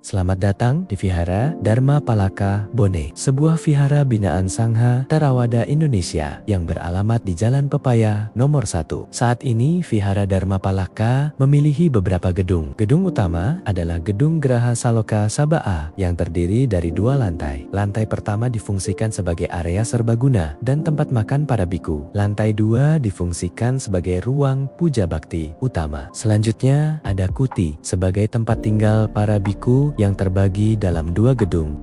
Selamat datang di Vihara Dharma Palaka, Bone, sebuah vihara binaan Sangha Theravada Indonesia yang beralamat di Jalan Pepaya nomor 1. Saat ini Vihara Dharma Palaka memiliki beberapa gedung. Gedung utama adalah Gedung Geraha Saloka Sabaa yang terdiri dari 2 lantai. Lantai pertama difungsikan sebagai area serbaguna dan tempat makan para biku. Lantai 2 difungsikan sebagai ruang puja bakti utama. Selanjutnya ada kuti sebagai tempat tinggal para biku yang terbagi dalam 2 gedung.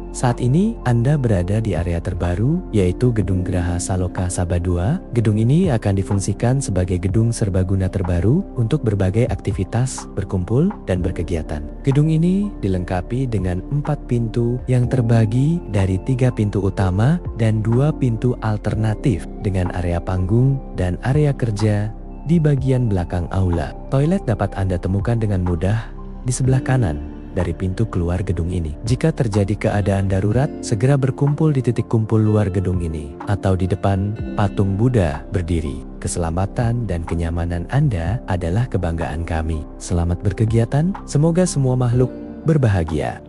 Saat ini Anda berada di area terbaru yaitu Gedung Geraha Saloka Sabaa 2. Gedung ini akan difungsikan sebagai gedung serbaguna terbaru untuk berbagai aktivitas, berkumpul, dan berkegiatan. Gedung ini dilengkapi dengan 4 pintu yang terbagi dari 3 pintu utama dan 2 pintu alternatif dengan area panggung dan area kerja di bagian belakang aula. Toilet dapat Anda temukan dengan mudah di sebelah kanan dari pintu keluar gedung ini. Jika terjadi keadaan darurat, segera berkumpul di titik kumpul luar gedung ini atau di depan patung Buddha berdiri. Keselamatan dan kenyamanan Anda adalah kebanggaan kami. Selamat berkegiatan, semoga semua makhluk berbahagia.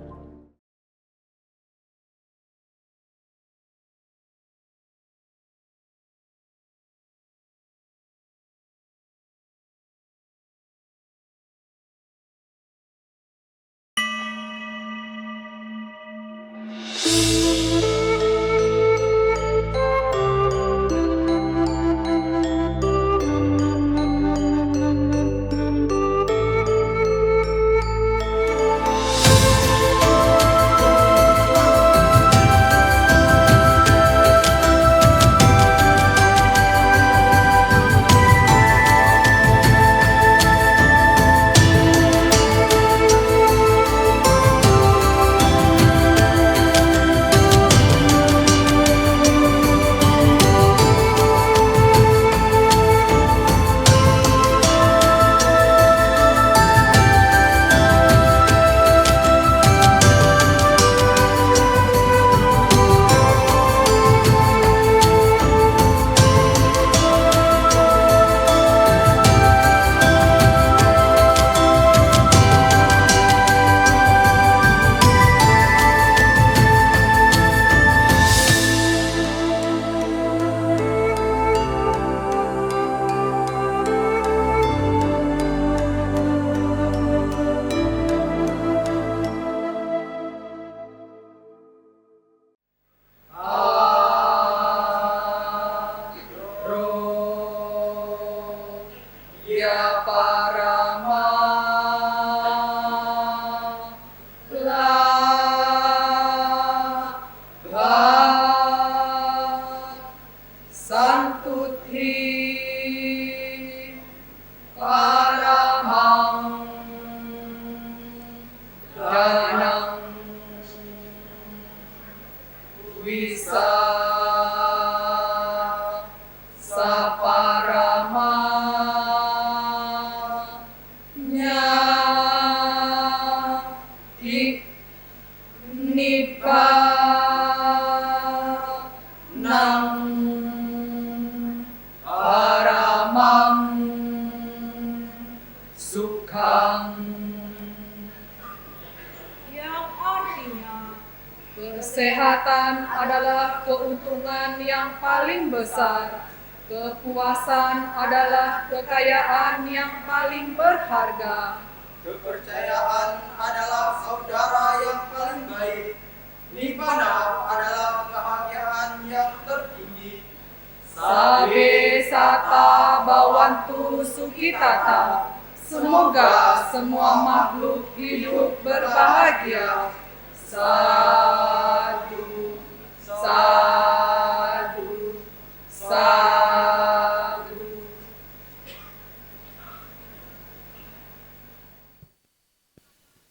Kesehatan adalah keuntungan yang paling besar. Kepuasan adalah kekayaan yang paling berharga. Kepercayaan adalah saudara yang paling baik. Nibbana adalah kebahagiaan yang tertinggi. Sabe sata bawantu sukitata. Semoga semua makhluk hidup berbahagia. Sadu, sadu, sadu.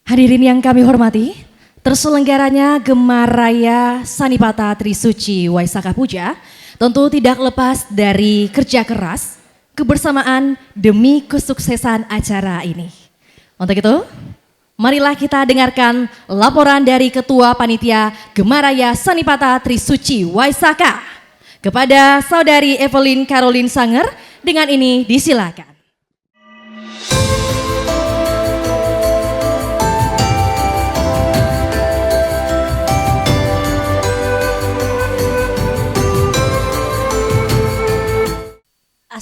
Hadirin yang kami hormati, terselenggaranya Gemar Raya Sanipata Trisuci Waisaka Puja tentu tidak lepas dari kerja keras, kebersamaan demi kesuksesan acara ini. Untuk itu, marilah kita dengarkan laporan dari Ketua Panitia Gemar Raya Sanipata Trisuci Waisaka kepada Saudari Evelyn Caroline Sanger. Dengan ini, disilakan.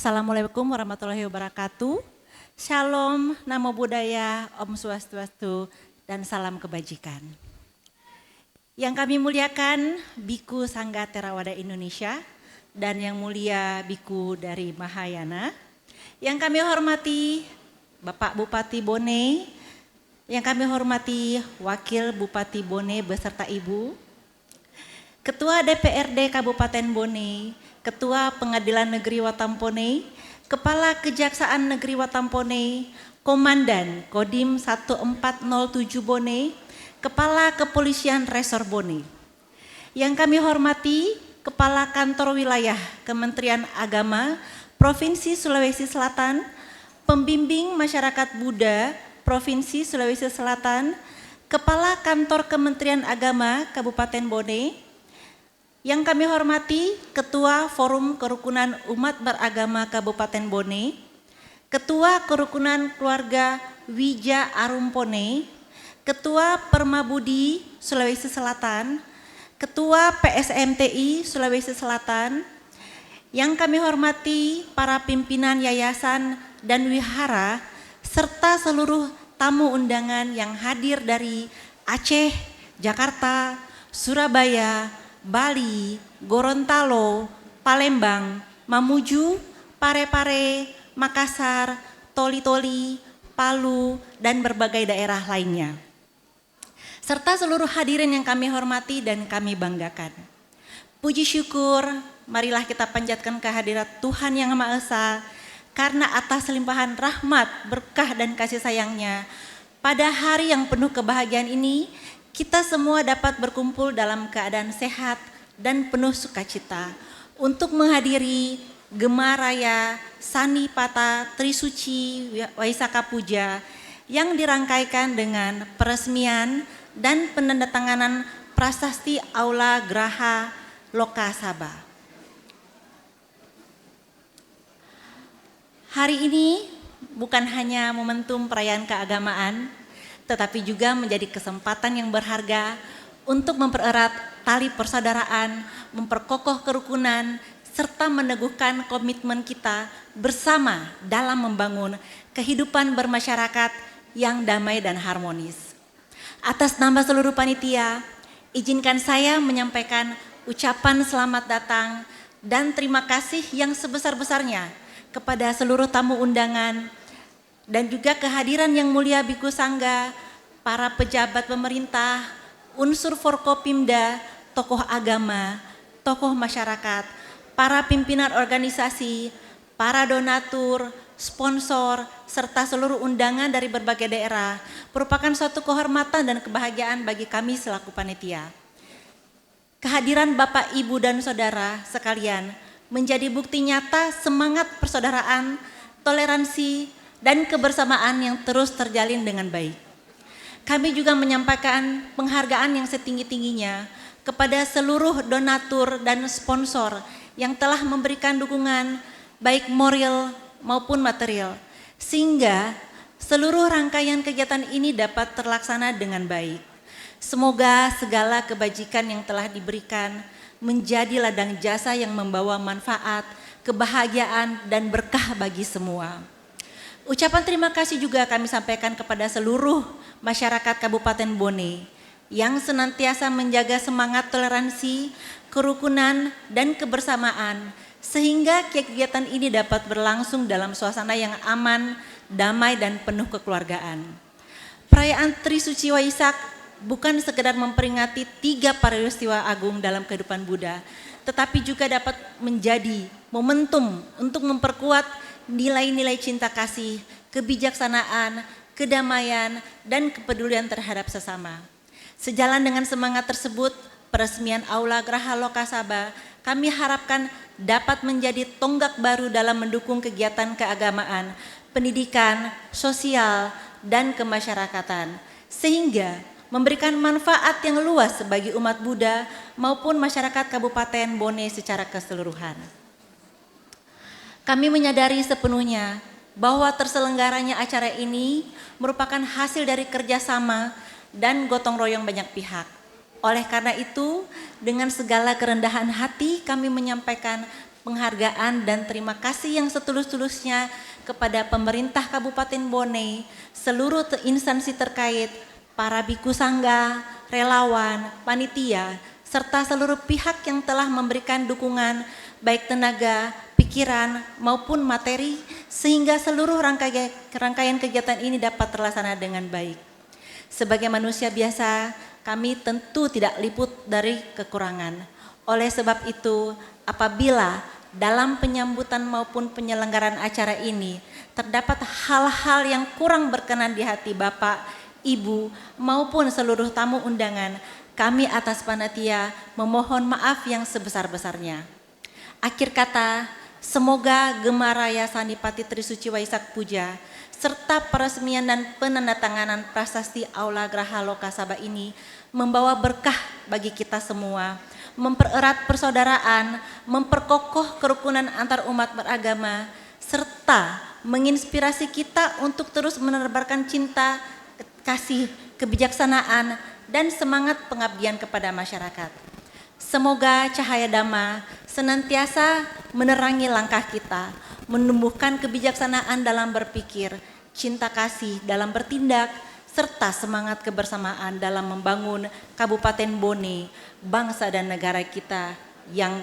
Assalamualaikum warahmatullahi wabarakatuh. Shalom, namo buddhaya, Om Swastiastu, dan salam kebajikan. Yang kami muliakan Biku Sangga Theravada Indonesia dan yang mulia Biku dari Mahayana. Yang kami hormati Bapak Bupati Bone, yang kami hormati Wakil Bupati Bone beserta Ibu, Ketua DPRD Kabupaten Bone, Ketua Pengadilan Negeri Watampone, Kepala Kejaksaan Negeri Watampone, Komandan Kodim 1407 Bone, Kepala Kepolisian Resor Bone. Yang kami hormati Kepala Kantor Wilayah Kementerian Agama Provinsi Sulawesi Selatan, Pembimbing Masyarakat Buddha Provinsi Sulawesi Selatan, Kepala Kantor Kementerian Agama Kabupaten Bone. Yang kami hormati Ketua Forum Kerukunan Umat Beragama Kabupaten Bone, Ketua Kerukunan Keluarga Wija Arumpone, Ketua Permabudi Sulawesi Selatan, Ketua PSMTI Sulawesi Selatan. Yang kami hormati para pimpinan yayasan dan wihara serta seluruh tamu undangan yang hadir dari Aceh, Jakarta, Surabaya, Bali, Gorontalo, Palembang, Mamuju, Parepare, Makassar, Toli-Toli, Palu, dan berbagai daerah lainnya. Serta seluruh hadirin yang kami hormati dan kami banggakan. Puji syukur, marilah kita panjatkan kehadirat Tuhan Yang Maha Esa, karena atas limpahan rahmat, berkah, dan kasih sayangnya, pada hari yang penuh kebahagiaan ini, kita semua dapat berkumpul dalam keadaan sehat dan penuh sukacita untuk menghadiri Gema Raya Sanipata Trisuci Waisaka Puja yang dirangkaikan dengan peresmian dan penandatanganan Prasasti Aula Graha Loka Sabha. Hari ini bukan hanya momentum perayaan keagamaan, tetapi juga menjadi kesempatan yang berharga untuk mempererat tali persaudaraan, memperkokoh kerukunan, serta meneguhkan komitmen kita bersama dalam membangun kehidupan bermasyarakat yang damai dan harmonis. Atas nama seluruh panitia, izinkan saya menyampaikan ucapan selamat datang dan terima kasih yang sebesar-besarnya kepada seluruh tamu undangan, dan juga kehadiran yang mulia Biku Sangga, para pejabat pemerintah, unsur Forkopimda, tokoh agama, tokoh masyarakat, para pimpinan organisasi, para donatur, sponsor, serta seluruh undangan dari berbagai daerah merupakan suatu kehormatan dan kebahagiaan bagi kami selaku panitia. Kehadiran Bapak, Ibu, dan Saudara sekalian menjadi bukti nyata semangat persaudaraan, toleransi, dan kebersamaan yang terus terjalin dengan baik. Kami juga menyampaikan penghargaan yang setinggi-tingginya kepada seluruh donatur dan sponsor yang telah memberikan dukungan baik moral maupun material, sehingga seluruh rangkaian kegiatan ini dapat terlaksana dengan baik. Semoga segala kebajikan yang telah diberikan menjadi ladang jasa yang membawa manfaat, kebahagiaan, dan berkah bagi semua. Ucapan terima kasih juga kami sampaikan kepada seluruh masyarakat Kabupaten Bone yang senantiasa menjaga semangat toleransi, kerukunan, dan kebersamaan sehingga kegiatan ini dapat berlangsung dalam suasana yang aman, damai, dan penuh kekeluargaan. Perayaan Trisuci Waisak bukan sekedar memperingati 3 peristiwa agung dalam kehidupan Buddha, tetapi juga dapat menjadi momentum untuk memperkuat nilai-nilai cinta kasih, kebijaksanaan, kedamaian, dan kepedulian terhadap sesama. Sejalan dengan semangat tersebut, peresmian Aula Graha Loka Sabha kami harapkan dapat menjadi tonggak baru dalam mendukung kegiatan keagamaan, pendidikan, sosial, dan kemasyarakatan, sehingga memberikan manfaat yang luas bagi umat Buddha maupun masyarakat Kabupaten Bone secara keseluruhan. Kami menyadari sepenuhnya bahwa terselenggaranya acara ini merupakan hasil dari kerjasama dan gotong royong banyak pihak. Oleh karena itu, dengan segala kerendahan hati kami menyampaikan penghargaan dan terima kasih yang setulus-tulusnya kepada pemerintah Kabupaten Bone, seluruh instansi terkait, para biku sangga, relawan, panitia, serta seluruh pihak yang telah memberikan dukungan baik tenaga, pikiran maupun materi sehingga seluruh rangkaian kegiatan ini dapat terlaksana dengan baik. Sebagai manusia biasa, kami tentu tidak luput dari kekurangan. Oleh sebab itu, apabila dalam penyambutan maupun penyelenggaraan acara ini terdapat hal-hal yang kurang berkenan di hati Bapak, Ibu maupun seluruh tamu undangan, kami atas panitia memohon maaf yang sebesar-besarnya. Akhir kata, semoga Gemaraya Sanipati Trisuci Waisak Puja serta peresmian dan penandatanganan prasasti Aula Graha Loka Saba ini membawa berkah bagi kita semua, mempererat persaudaraan, memperkokoh kerukunan antar umat beragama, serta menginspirasi kita untuk terus menebarkan cinta, kasih, kebijaksanaan, dan semangat pengabdian kepada masyarakat. Semoga cahaya Dhamma senantiasa menerangi langkah kita, menumbuhkan kebijaksanaan dalam berpikir, cinta kasih dalam bertindak, serta semangat kebersamaan dalam membangun Kabupaten Bone, bangsa dan negara kita yang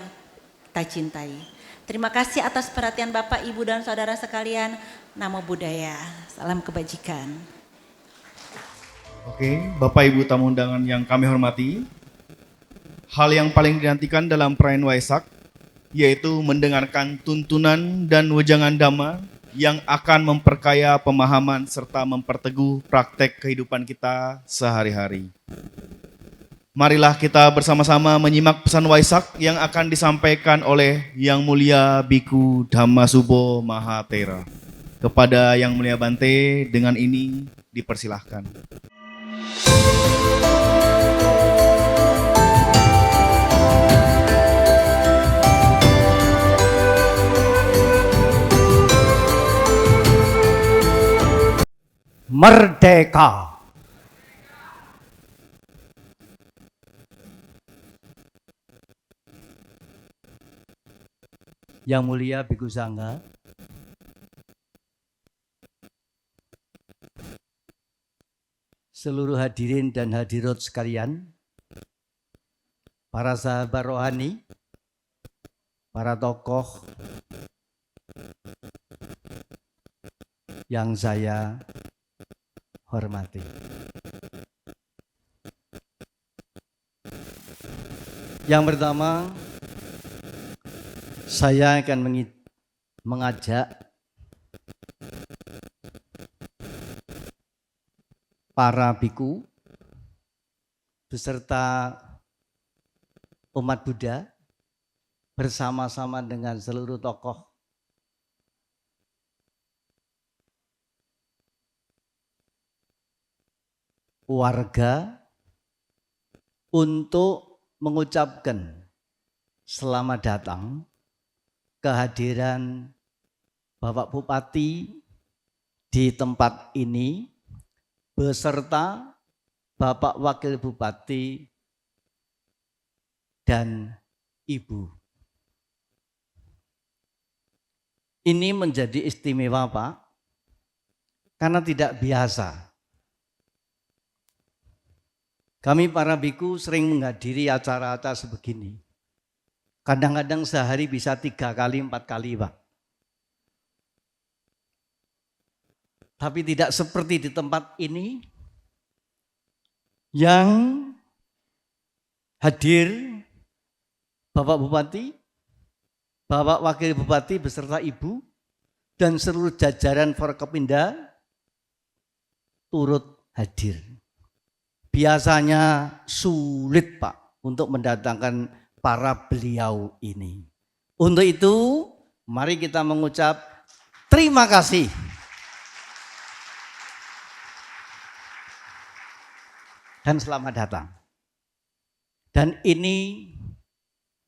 kita cintai. Terima kasih atas perhatian Bapak, Ibu, dan saudara sekalian. Namo Buddhaya, salam kebajikan. Oke, Bapak Ibu tamu undangan yang kami hormati, hal yang paling dinantikan dalam perayaan Waisak yaitu mendengarkan tuntunan dan wejangan Dhamma yang akan memperkaya pemahaman serta memperteguh praktek kehidupan kita sehari-hari. Marilah kita bersama-sama menyimak pesan Waisak yang akan disampaikan oleh Yang Mulia Biku Dhammasubho Mahatera. Kepada Yang Mulia Bante, dengan ini dipersilahkan. Merdeka. Yang Mulia Biku Sangha, seluruh hadirin dan hadirat sekalian, para sahabat rohani, para tokoh yang saya hormati. Yang pertama, saya akan mengajak para biku beserta umat Buddha bersama-sama dengan seluruh tokoh warga untuk mengucapkan selamat datang kehadiran Bapak Bupati di tempat ini beserta Bapak Wakil Bupati dan Ibu. Ini menjadi istimewa, Pak, karena tidak biasa. Kami para biku sering menghadiri acara-acara sebegini. Kadang-kadang sehari bisa 3 kali, 4 kali, Pak. Tapi tidak seperti di tempat ini yang hadir Bapak Bupati, Bapak Wakil Bupati beserta Ibu, dan seluruh jajaran Forkopimda turut hadir. Biasanya sulit, Pak, untuk mendatangkan para beliau ini. Untuk itu, mari kita mengucap terima kasih. Dan selamat datang. Dan ini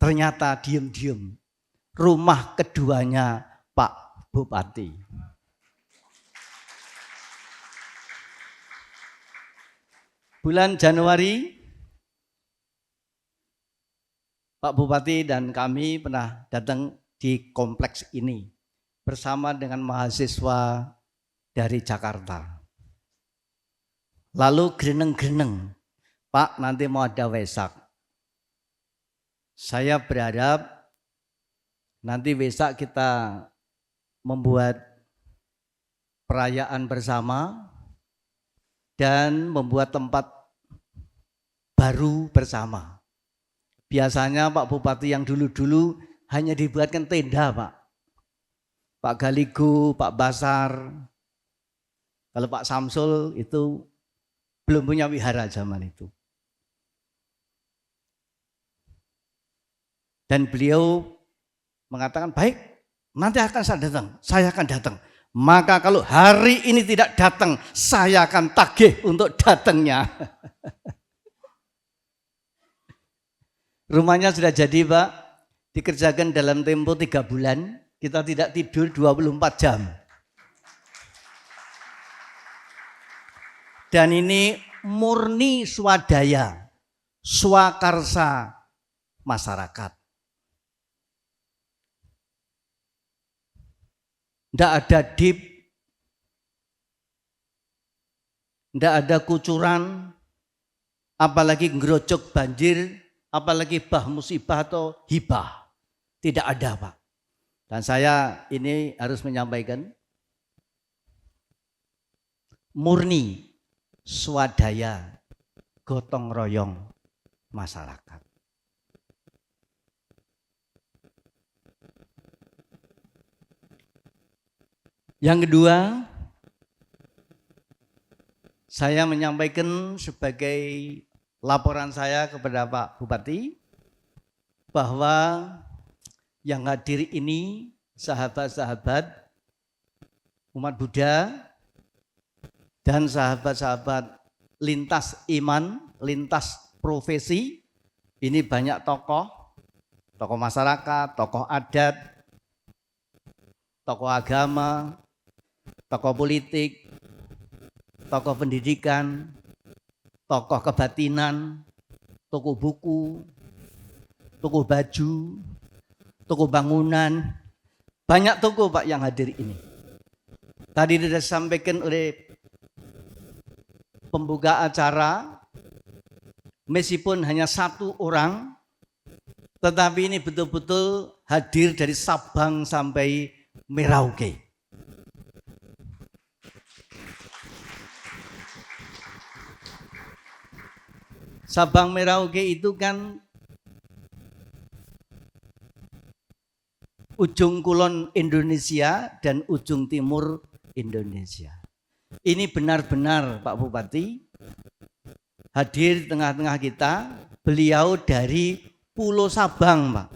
ternyata diam-diam rumah keduanya Pak Bupati. Bulan Januari, Pak Bupati dan kami pernah datang di kompleks ini bersama dengan mahasiswa dari Jakarta. Lalu greneng-greneng, Pak nanti mau ada Wesak. Saya berharap nanti Wesak kita membuat perayaan bersama dan membuat tempat baru bersama. Biasanya Pak Bupati yang dulu-dulu hanya dibuatkan tenda, Pak. Pak Galigo, Pak Basar, kalau Pak Samsul itu belum punya wihara zaman itu. Dan beliau mengatakan, baik, nanti akan saya akan datang. Maka kalau hari ini tidak datang, saya akan tagih untuk datangnya. Rumahnya sudah jadi, Pak. Dikerjakan dalam tempo 3 bulan. Kita tidak tidur 24 jam. Dan ini murni swadaya, swakarsa masyarakat. Tidak ada dip, tidak ada kucuran, apalagi ngerojok banjir, apalagi bah musibah atau hibah. Tidak ada, Pak. Dan saya ini harus menyampaikan, murni swadaya gotong royong masyarakat. Yang kedua, saya menyampaikan sebagai laporan saya kepada Pak Bupati bahwa yang hadir ini sahabat-sahabat umat Buddha dan sahabat-sahabat lintas iman, lintas profesi. Ini banyak tokoh masyarakat, tokoh adat, tokoh agama, tokoh politik, tokoh pendidikan, tokoh kebatinan, toko buku, toko baju, toko bangunan. Banyak toko, Pak, yang hadir ini. Tadi sudah disampaikan oleh pembuka acara, meskipun hanya 1 orang, tetapi ini betul-betul hadir dari Sabang sampai Merauke. Sabang Merauke itu kan ujung kulon Indonesia dan ujung timur Indonesia. Ini benar-benar Pak Bupati hadir di tengah-tengah kita. Beliau dari Pulau Sabang, Pak.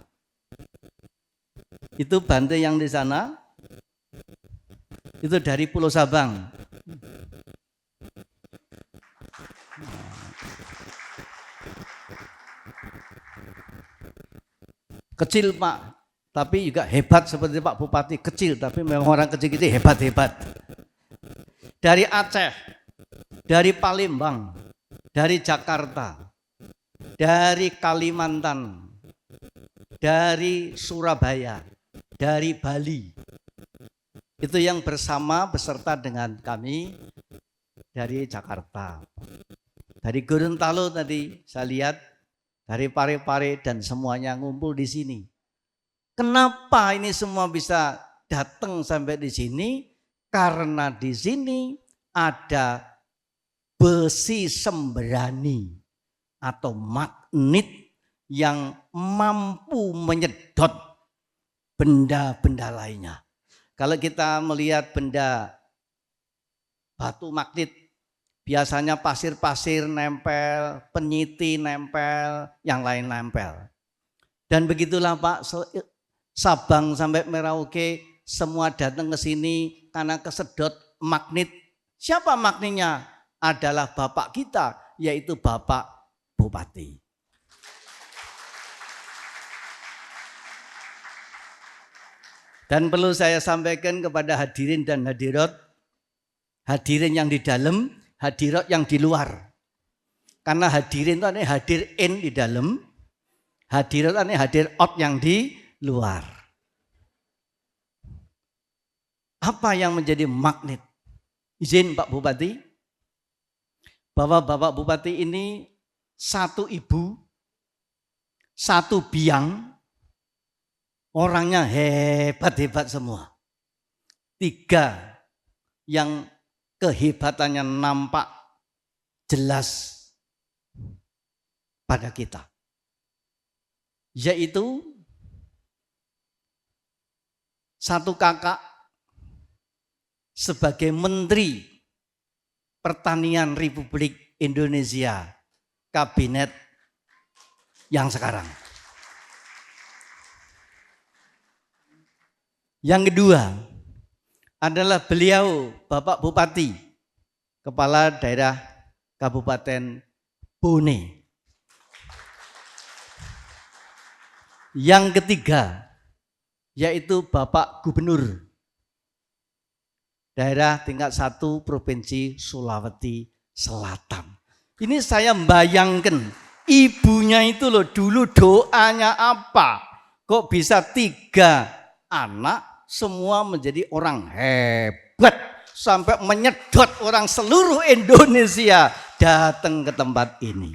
Itu Bante yang di sana, itu dari Pulau Sabang. Kecil, Pak, tapi juga hebat seperti Pak Bupati. Kecil, tapi memang orang kecil itu hebat-hebat. Dari Aceh, dari Palembang, dari Jakarta, dari Kalimantan, dari Surabaya, dari Bali. Itu yang beserta dengan kami dari Jakarta. Dari Gorontalo tadi saya lihat, dari Pare-Pare dan semuanya ngumpul di sini. Kenapa ini semua bisa datang sampai di sini? Karena di sini ada besi sembrani atau magnet yang mampu menyedot benda-benda lainnya. Kalau kita melihat benda batu magnet, biasanya pasir-pasir nempel, penyiti nempel, yang lain nempel. Dan begitulah Pak, Sabang sampai Merauke semua datang ke sini karena kesedot magnet. Siapa magnetnya? Adalah Bapak kita, yaitu Bapak Bupati. Dan perlu saya sampaikan kepada hadirin dan hadirat, hadirin yang di dalam, hadirat yang di luar. Karena hadirin itu artinya hadir in di dalam, hadirat artinya hadir out yang di luar. Apa yang menjadi magnet? Izin Pak Bupati, bahwa Bapak Bupati ini satu ibu, satu biang, orangnya hebat-hebat semua. 3 yang kehebatannya nampak jelas pada kita, yaitu satu kakak sebagai Menteri Pertanian Republik Indonesia, kabinet yang sekarang. Yang kedua adalah beliau Bapak Bupati, Kepala Daerah Kabupaten Bone. Yang ketiga yaitu Bapak Gubernur Daerah tingkat 1 Provinsi Sulawesi Selatan. Ini saya membayangkan ibunya itu loh, dulu doanya apa? Kok bisa 3 anak semua menjadi orang hebat sampai menyedot orang seluruh Indonesia datang ke tempat ini.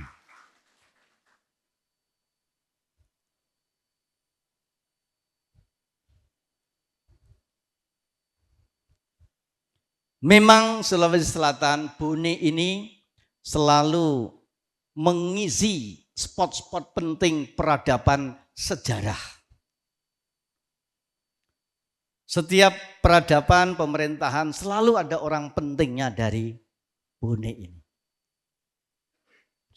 Memang Sulawesi Selatan, Bone ini selalu mengisi spot-spot penting peradaban sejarah. Setiap peradaban pemerintahan selalu ada orang pentingnya dari Bone ini.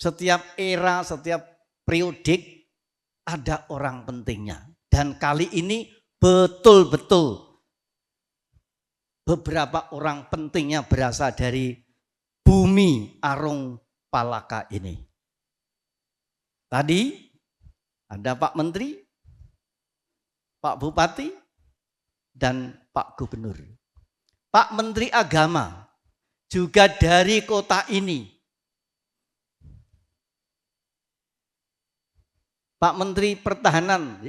Setiap era, setiap periodik ada orang pentingnya. Dan kali ini betul-betul beberapa orang pentingnya berasal dari bumi Arung Palaka ini. Tadi ada Pak Menteri, Pak Bupati, dan Pak Gubernur. Pak Menteri Agama juga dari kota ini. Pak Menteri Pertahanan,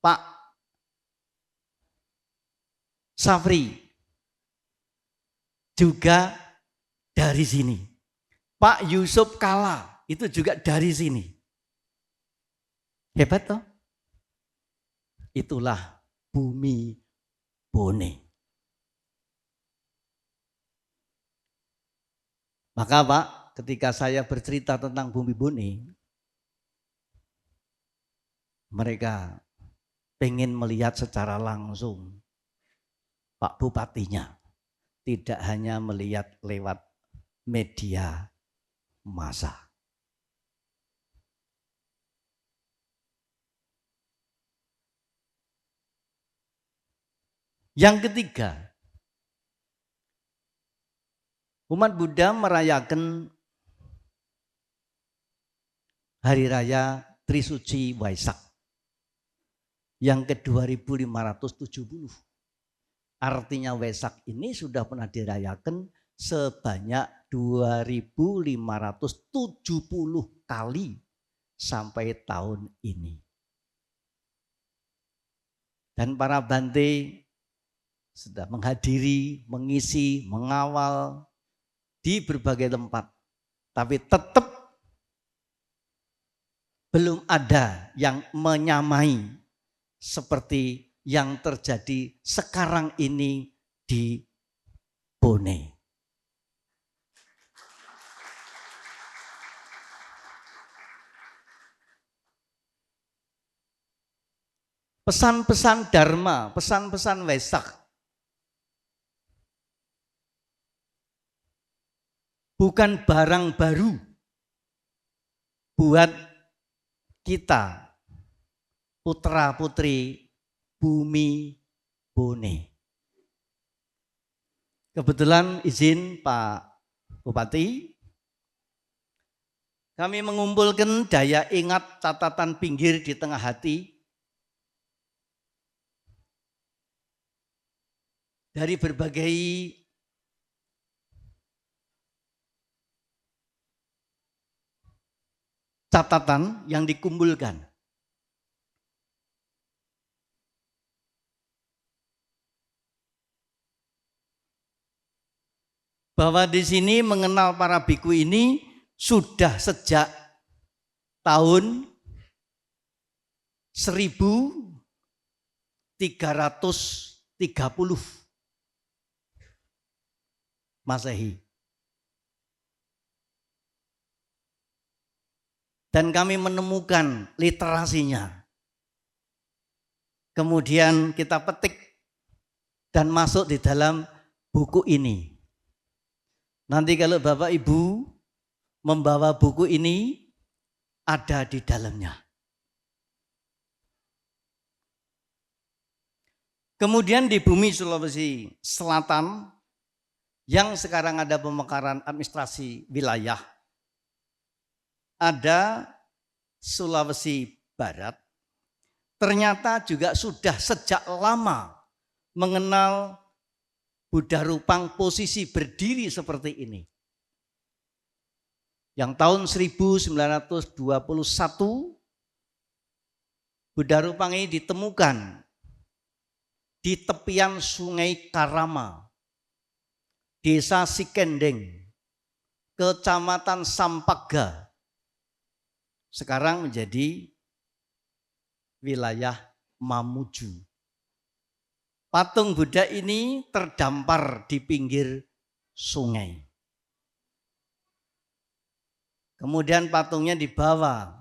Pak Safri juga dari sini. Pak Yusuf Kala itu juga dari sini. Hebat toh? Itulah bumi Bone. Maka Pak, ketika saya bercerita tentang bumi Bone, mereka pengen melihat secara langsung Pak Bupatinya, tidak hanya melihat lewat media massa. Yang ketiga, umat Buddha merayakan Hari Raya Trisuci Waisak yang ke-2570. Artinya Waisak ini sudah pernah dirayakan sebanyak 2570 kali sampai tahun ini. Dan para Bante sudah menghadiri, mengisi, mengawal di berbagai tempat. Tapi tetap belum ada yang menyamai seperti yang terjadi sekarang ini di Bone. Pesan-pesan Dharma, pesan-pesan Waisak bukan barang baru buat kita, putra-putri bumi Bone. Kebetulan izin Pak Bupati, kami mengumpulkan daya ingat catatan pinggir di tengah hati dari berbagai catatan yang dikumpulkan. bahwa di sini mengenal para biku ini sudah sejak tahun 1330 Masehi. Dan kami menemukan literasinya. Kemudian kita petik dan masuk di dalam buku ini. Nanti kalau Bapak Ibu membawa buku ini, ada di dalamnya. Kemudian di bumi Sulawesi Selatan, yang sekarang ada pemekaran administrasi wilayah, ada Sulawesi Barat, ternyata juga sudah sejak lama mengenal Buddha Rupang posisi berdiri seperti ini. Yang tahun 1921 Buddha Rupang ini ditemukan di tepian Sungai Karama, Desa Sikendeng, Kecamatan Sampagga, sekarang menjadi wilayah Mamuju. Patung Buddha ini terdampar di pinggir sungai. Kemudian patungnya dibawa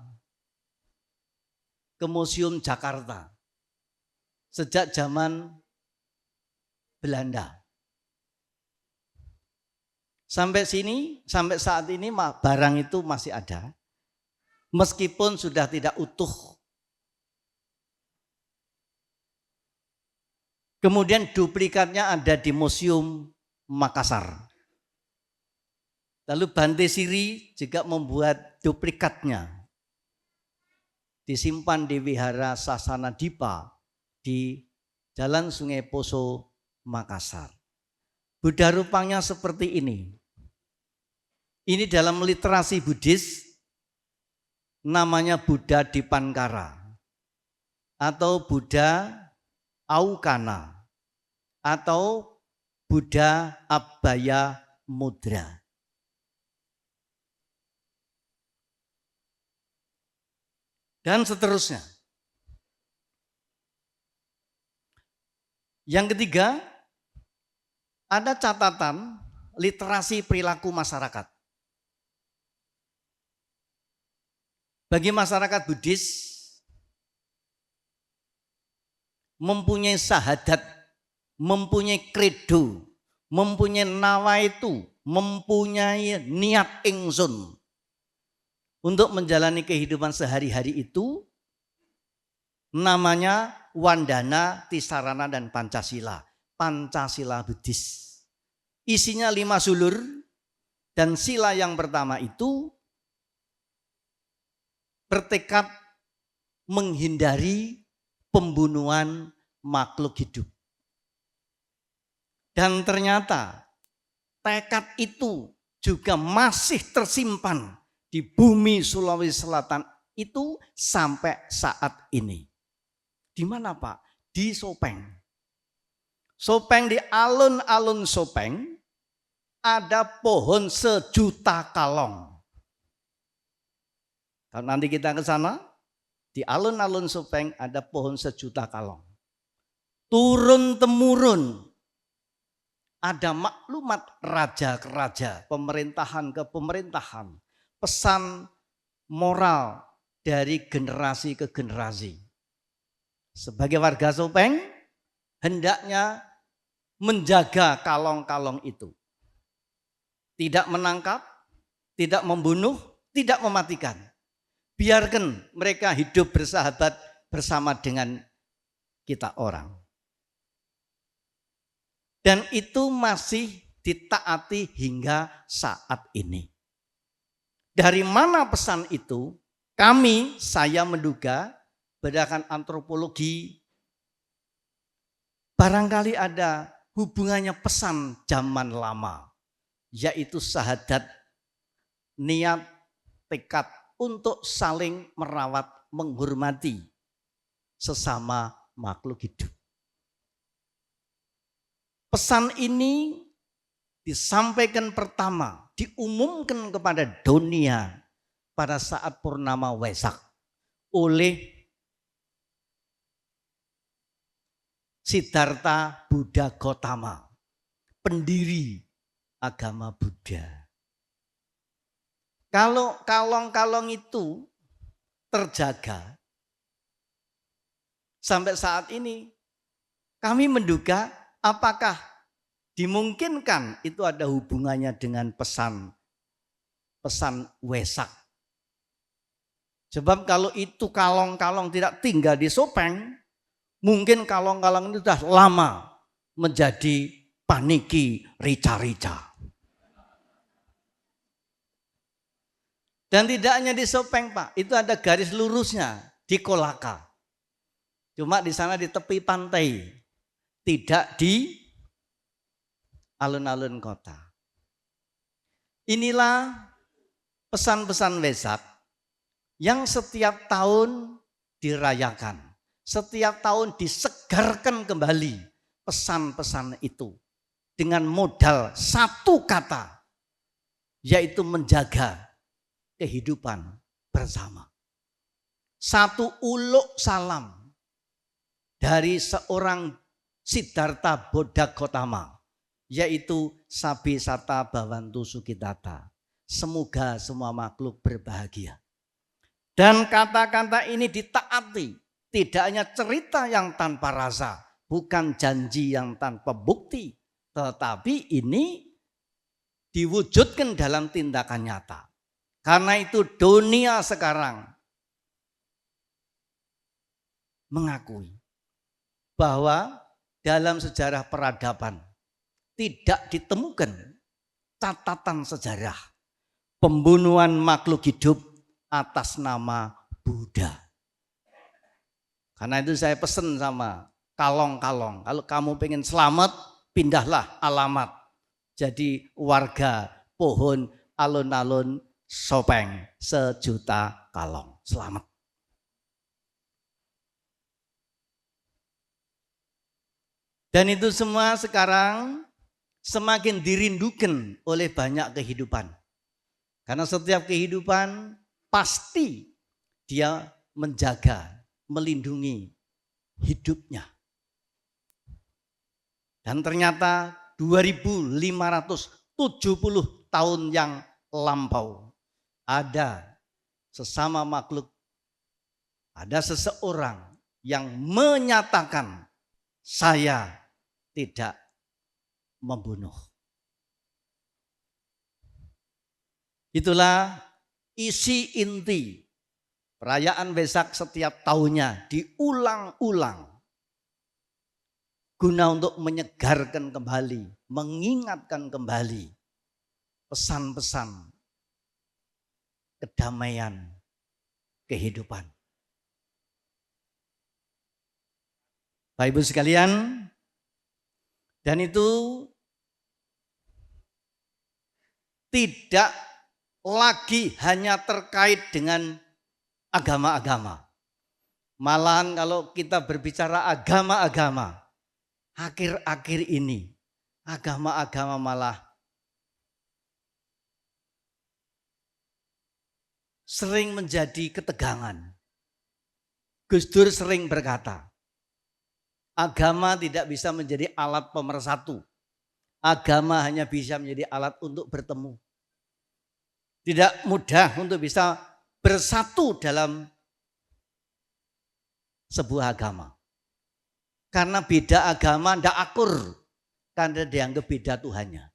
ke Museum Jakarta sejak zaman Belanda. Sampai saat ini barang itu masih ada. Meskipun sudah tidak utuh. Kemudian duplikatnya ada di Museum Makassar. Lalu Bante Siri juga membuat duplikatnya. Disimpan di Wihara Sasana Dipa di Jalan Sungai Poso, Makassar. Buddha Rupangnya seperti ini. Ini dalam literasi Buddhis namanya Buddha Dipankara atau Buddha Aukana atau Buddha Abhaya Mudra. Dan seterusnya. Yang ketiga, ada catatan literasi perilaku masyarakat. Bagi masyarakat Buddhis, mempunyai sahadat, mempunyai kredo, mempunyai nawaitu, mempunyai niat ingsun untuk menjalani kehidupan sehari-hari itu, namanya Wandana, Tisarana, dan Pancasila. Pancasila Buddhis. Isinya 5 sulur, dan sila yang pertama itu bertekad menghindari pembunuhan makhluk hidup. Dan ternyata tekad itu juga masih tersimpan di bumi Sulawesi Selatan itu sampai saat ini. Di mana Pak? Di Sopeng. Sopeng, di alun-alun Sopeng ada pohon 1.000.000 kalong. Kalau nanti kita ke sana, di alun-alun Sopeng ada pohon 1.000.000 kalong. Turun-temurun ada maklumat raja ke raja, pemerintahan ke pemerintahan, pesan moral dari generasi ke generasi. Sebagai warga Sopeng, hendaknya menjaga kalong-kalong itu. Tidak menangkap, tidak membunuh, tidak mematikan. Biarkan mereka hidup bersahabat bersama dengan kita orang. Dan itu masih ditaati hingga saat ini. Dari mana pesan itu? Saya menduga berdasarkan antropologi, barangkali ada hubungannya pesan zaman lama, yaitu sahadat, niat, tekad untuk saling merawat, menghormati sesama makhluk hidup. Pesan ini disampaikan pertama, diumumkan kepada dunia pada saat Purnama Waisak oleh Siddhartha Buddha Gautama, pendiri agama Buddha. Kalau kalong-kalong itu terjaga sampai saat ini, kami menduga apakah dimungkinkan itu ada hubungannya dengan pesan Wesak. Sebab kalau itu kalong-kalong tidak tinggal di Sopeng, mungkin kalong-kalong itu sudah lama menjadi paniki rica-rica. Dan tidak hanya di Sopeng, Pak, itu ada garis lurusnya di Kolaka. Cuma di sana di tepi pantai, tidak di alun-alun kota. Inilah pesan-pesan Wesak yang setiap tahun dirayakan. Setiap tahun disegarkan kembali pesan-pesan itu dengan modal satu kata, yaitu menjaga kehidupan bersama. Satu uluk salam dari seorang Siddhartha Buddha Gautama, yaitu Sabi Sata Bhavantu Sukhitata. Semoga semua makhluk berbahagia. Dan kata-kata ini ditaati, tidak hanya cerita yang tanpa rasa, bukan janji yang tanpa bukti, tetapi ini diwujudkan dalam tindakan nyata. Karena itu dunia sekarang mengakui bahwa dalam sejarah peradaban tidak ditemukan catatan sejarah pembunuhan makhluk hidup atas nama Buddha. Karena itu saya pesan sama kalong-kalong, kalau kamu pengen selamat, pindahlah alamat. Jadi warga pohon alun-alun Sopeng 1 juta kalong. Selamat. Dan itu semua sekarang semakin dirindukan oleh banyak kehidupan. Karena setiap kehidupan pasti dia menjaga, melindungi hidupnya. Dan ternyata 2570 tahun yang lampau ada sesama makhluk, ada seseorang yang menyatakan saya tidak membunuh. Itulah isi inti perayaan Wesak setiap tahunnya diulang-ulang guna untuk menyegarkan kembali, mengingatkan kembali pesan-pesan kedamaian kehidupan. Bapak Ibu sekalian, dan itu tidak lagi hanya terkait dengan agama-agama. Malahan kalau kita berbicara agama-agama, akhir-akhir ini agama-agama malah sering menjadi ketegangan. Gus Dur sering berkata, agama tidak bisa menjadi alat pemersatu. Agama hanya bisa menjadi alat untuk bertemu. Tidak mudah untuk bisa bersatu dalam sebuah agama. Karena beda agama tidak akur, karena dianggap beda Tuhannya.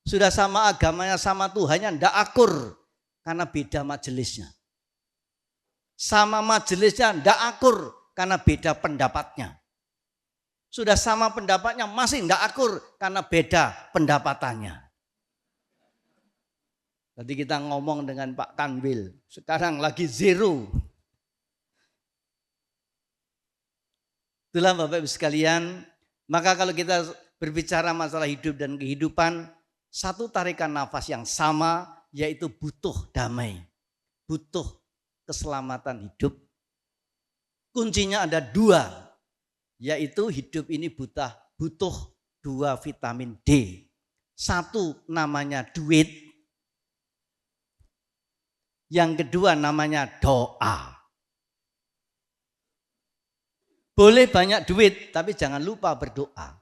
Sudah sama agamanya, sama Tuhannya, tidak akur, karena beda majelisnya. Sama majelisnya tidak akur karena beda pendapatnya. Sudah sama pendapatnya masih tidak akur karena beda pendapatannya. Tadi kita ngomong dengan Pak Kanwil, sekarang lagi zero. Itulah Bapak Ibu sekalian, maka kalau kita berbicara masalah hidup dan kehidupan, satu tarikan nafas yang sama, yaitu butuh damai, butuh keselamatan hidup. Kuncinya ada dua, yaitu hidup ini butuh 2 vitamin D. Satu namanya duit, yang kedua namanya doa. Boleh banyak duit, tapi jangan lupa berdoa.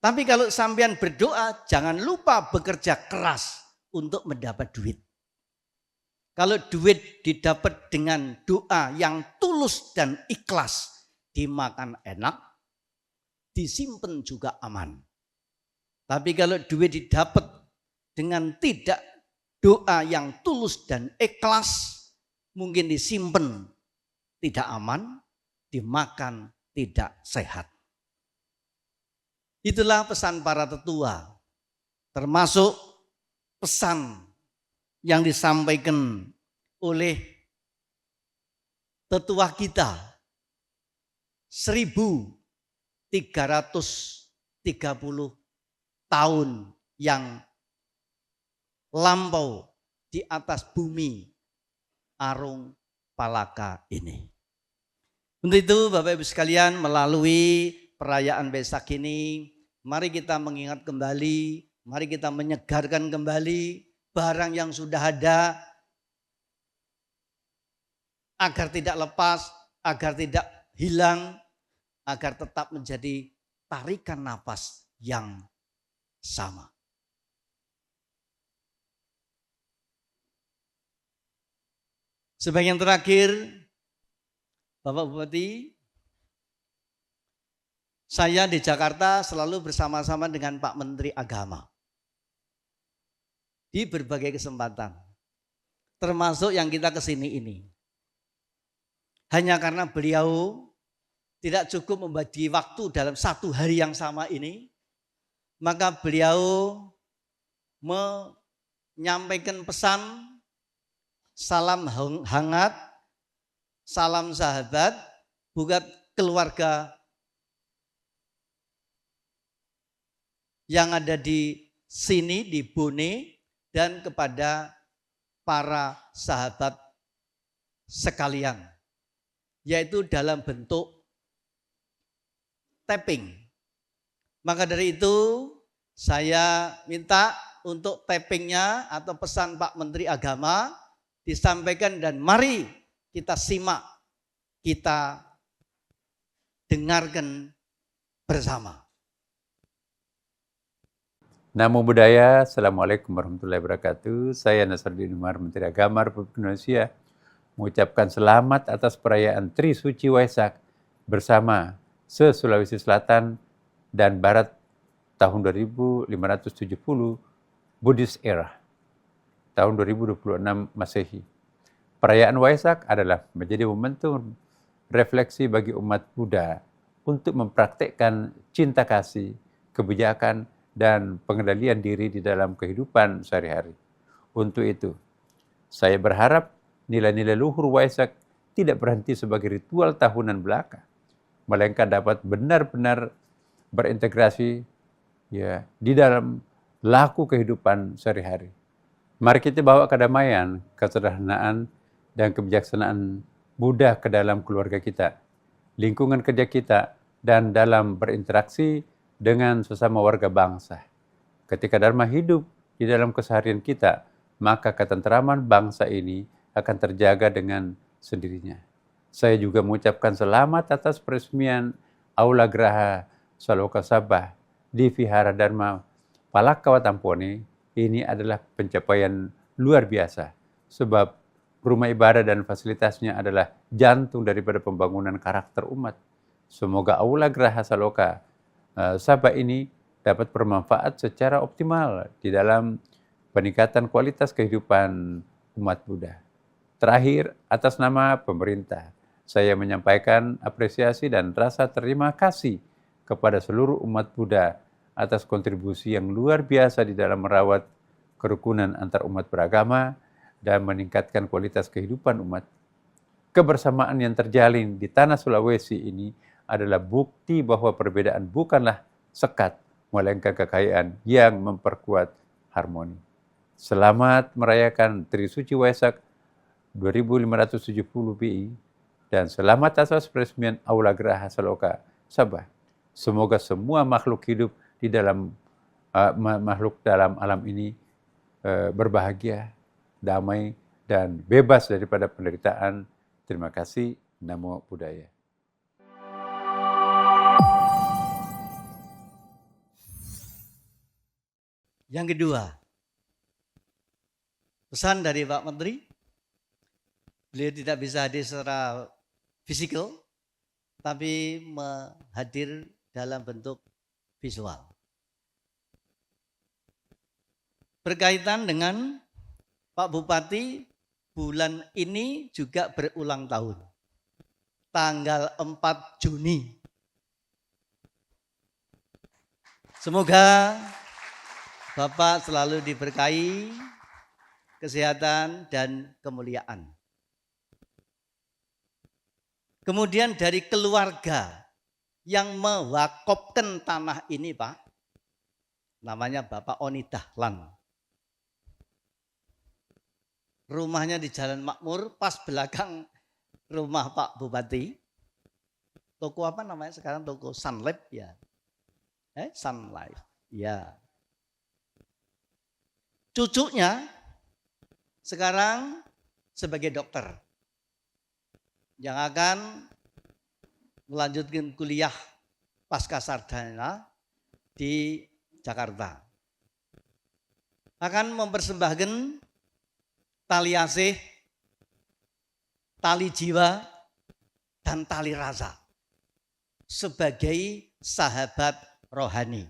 Tapi kalau sampean berdoa, jangan lupa bekerja keras untuk mendapat duit. Kalau duit didapat dengan doa yang tulus dan ikhlas, dimakan enak, disimpan juga aman. Tapi kalau duit didapat dengan tidak doa yang tulus dan ikhlas, mungkin disimpan tidak aman, dimakan tidak sehat. Itulah pesan para tetua, termasuk pesan yang disampaikan oleh tetua kita 1330 tahun yang lampau di atas bumi Arung Palaka ini. Untuk itu Bapak Ibu sekalian, melalui perayaan Waisak ini, mari kita mengingat kembali, mari kita menyegarkan kembali barang yang sudah ada, agar tidak lepas, agar tidak hilang, agar tetap menjadi tarikan nafas yang sama. Sebagai yang terakhir, Bapak Bupati, saya di Jakarta selalu bersama-sama dengan Pak Menteri Agama di berbagai kesempatan, termasuk yang kita kesini ini. Hanya karena beliau tidak cukup membagi waktu dalam satu hari yang sama ini, maka beliau menyampaikan pesan, salam hangat, salam sahabat, buat keluarga yang ada di sini, di Bone, dan kepada para sahabat sekalian, yaitu dalam bentuk tapping. Maka dari itu saya minta untuk tappingnya atau pesan Pak Menteri Agama disampaikan, dan mari kita simak, kita dengarkan bersama. Namo Buddhaya, Assalamualaikum warahmatullahi wabarakatuh. Saya Nasruddin Umar, Menteri Agama Republik Indonesia, mengucapkan selamat atas perayaan Trisuci Waisak bersama se-Sulawesi Selatan dan Barat tahun 2570 Buddhist Era, tahun 2026 Masehi. Perayaan Waisak adalah menjadi momentum refleksi bagi umat Buddha untuk mempraktekkan cinta kasih, kebijakan, dan pengendalian diri di dalam kehidupan sehari-hari. Untuk itu, saya berharap nilai-nilai luhur Waisak tidak berhenti sebagai ritual tahunan belaka, melainkan dapat benar-benar berintegrasi ya di dalam laku kehidupan sehari-hari. Mari kita bawa kedamaian, kesederhanaan, dan kebijaksanaan Buddha ke dalam keluarga kita, lingkungan kerja kita, dan dalam berinteraksi dengan sesama warga bangsa. Ketika Dharma hidup di dalam keseharian kita, maka ketentraman bangsa ini akan terjaga dengan sendirinya. Saya juga mengucapkan selamat atas peresmian Aula Graha Saloka Sabah di Vihara Dharma Palaka Watampone. Ini adalah pencapaian luar biasa, sebab rumah ibadah dan fasilitasnya adalah jantung daripada pembangunan karakter umat. Semoga Aula Graha Saloka Sabah ini dapat bermanfaat secara optimal di dalam peningkatan kualitas kehidupan umat Buddha. Terakhir, atas nama pemerintah, saya menyampaikan apresiasi dan rasa terima kasih kepada seluruh umat Buddha atas kontribusi yang luar biasa di dalam merawat kerukunan antar umat beragama dan meningkatkan kualitas kehidupan umat. Kebersamaan yang terjalin di tanah Sulawesi ini adalah bukti bahwa perbedaan bukanlah sekat, melainkan kekayaan yang memperkuat harmoni. Selamat merayakan Trisuci Waisak 2570 BI dan selamat atas peresmian Aula Graha Saloka Sabah. Semoga semua makhluk hidup di dalam makhluk dalam alam ini berbahagia, damai, dan bebas daripada penderitaan. Terima kasih. Namo Buddhaya. Yang kedua, pesan dari Pak Menteri, beliau tidak bisa hadir secara fisikal, tapi hadir dalam bentuk visual. Berkaitan dengan Pak Bupati, bulan ini juga berulang tahun. Tanggal 4 Juni. Semoga Bapak selalu diberkahi kesehatan dan kemuliaan. Kemudian dari keluarga yang mewakafkan tanah ini, Pak, namanya Bapak Oni Dahlan. Rumahnya di Jalan Makmur, pas belakang rumah Pak Bupati. Toko apa namanya sekarang? Toko Sunlight ya. Sunlight. Ya. Cucunya sekarang sebagai dokter yang akan melanjutkan kuliah pasca sarjana di Jakarta. Akan mempersembahkan tali asih, tali jiwa, dan tali rasa sebagai sahabat rohani.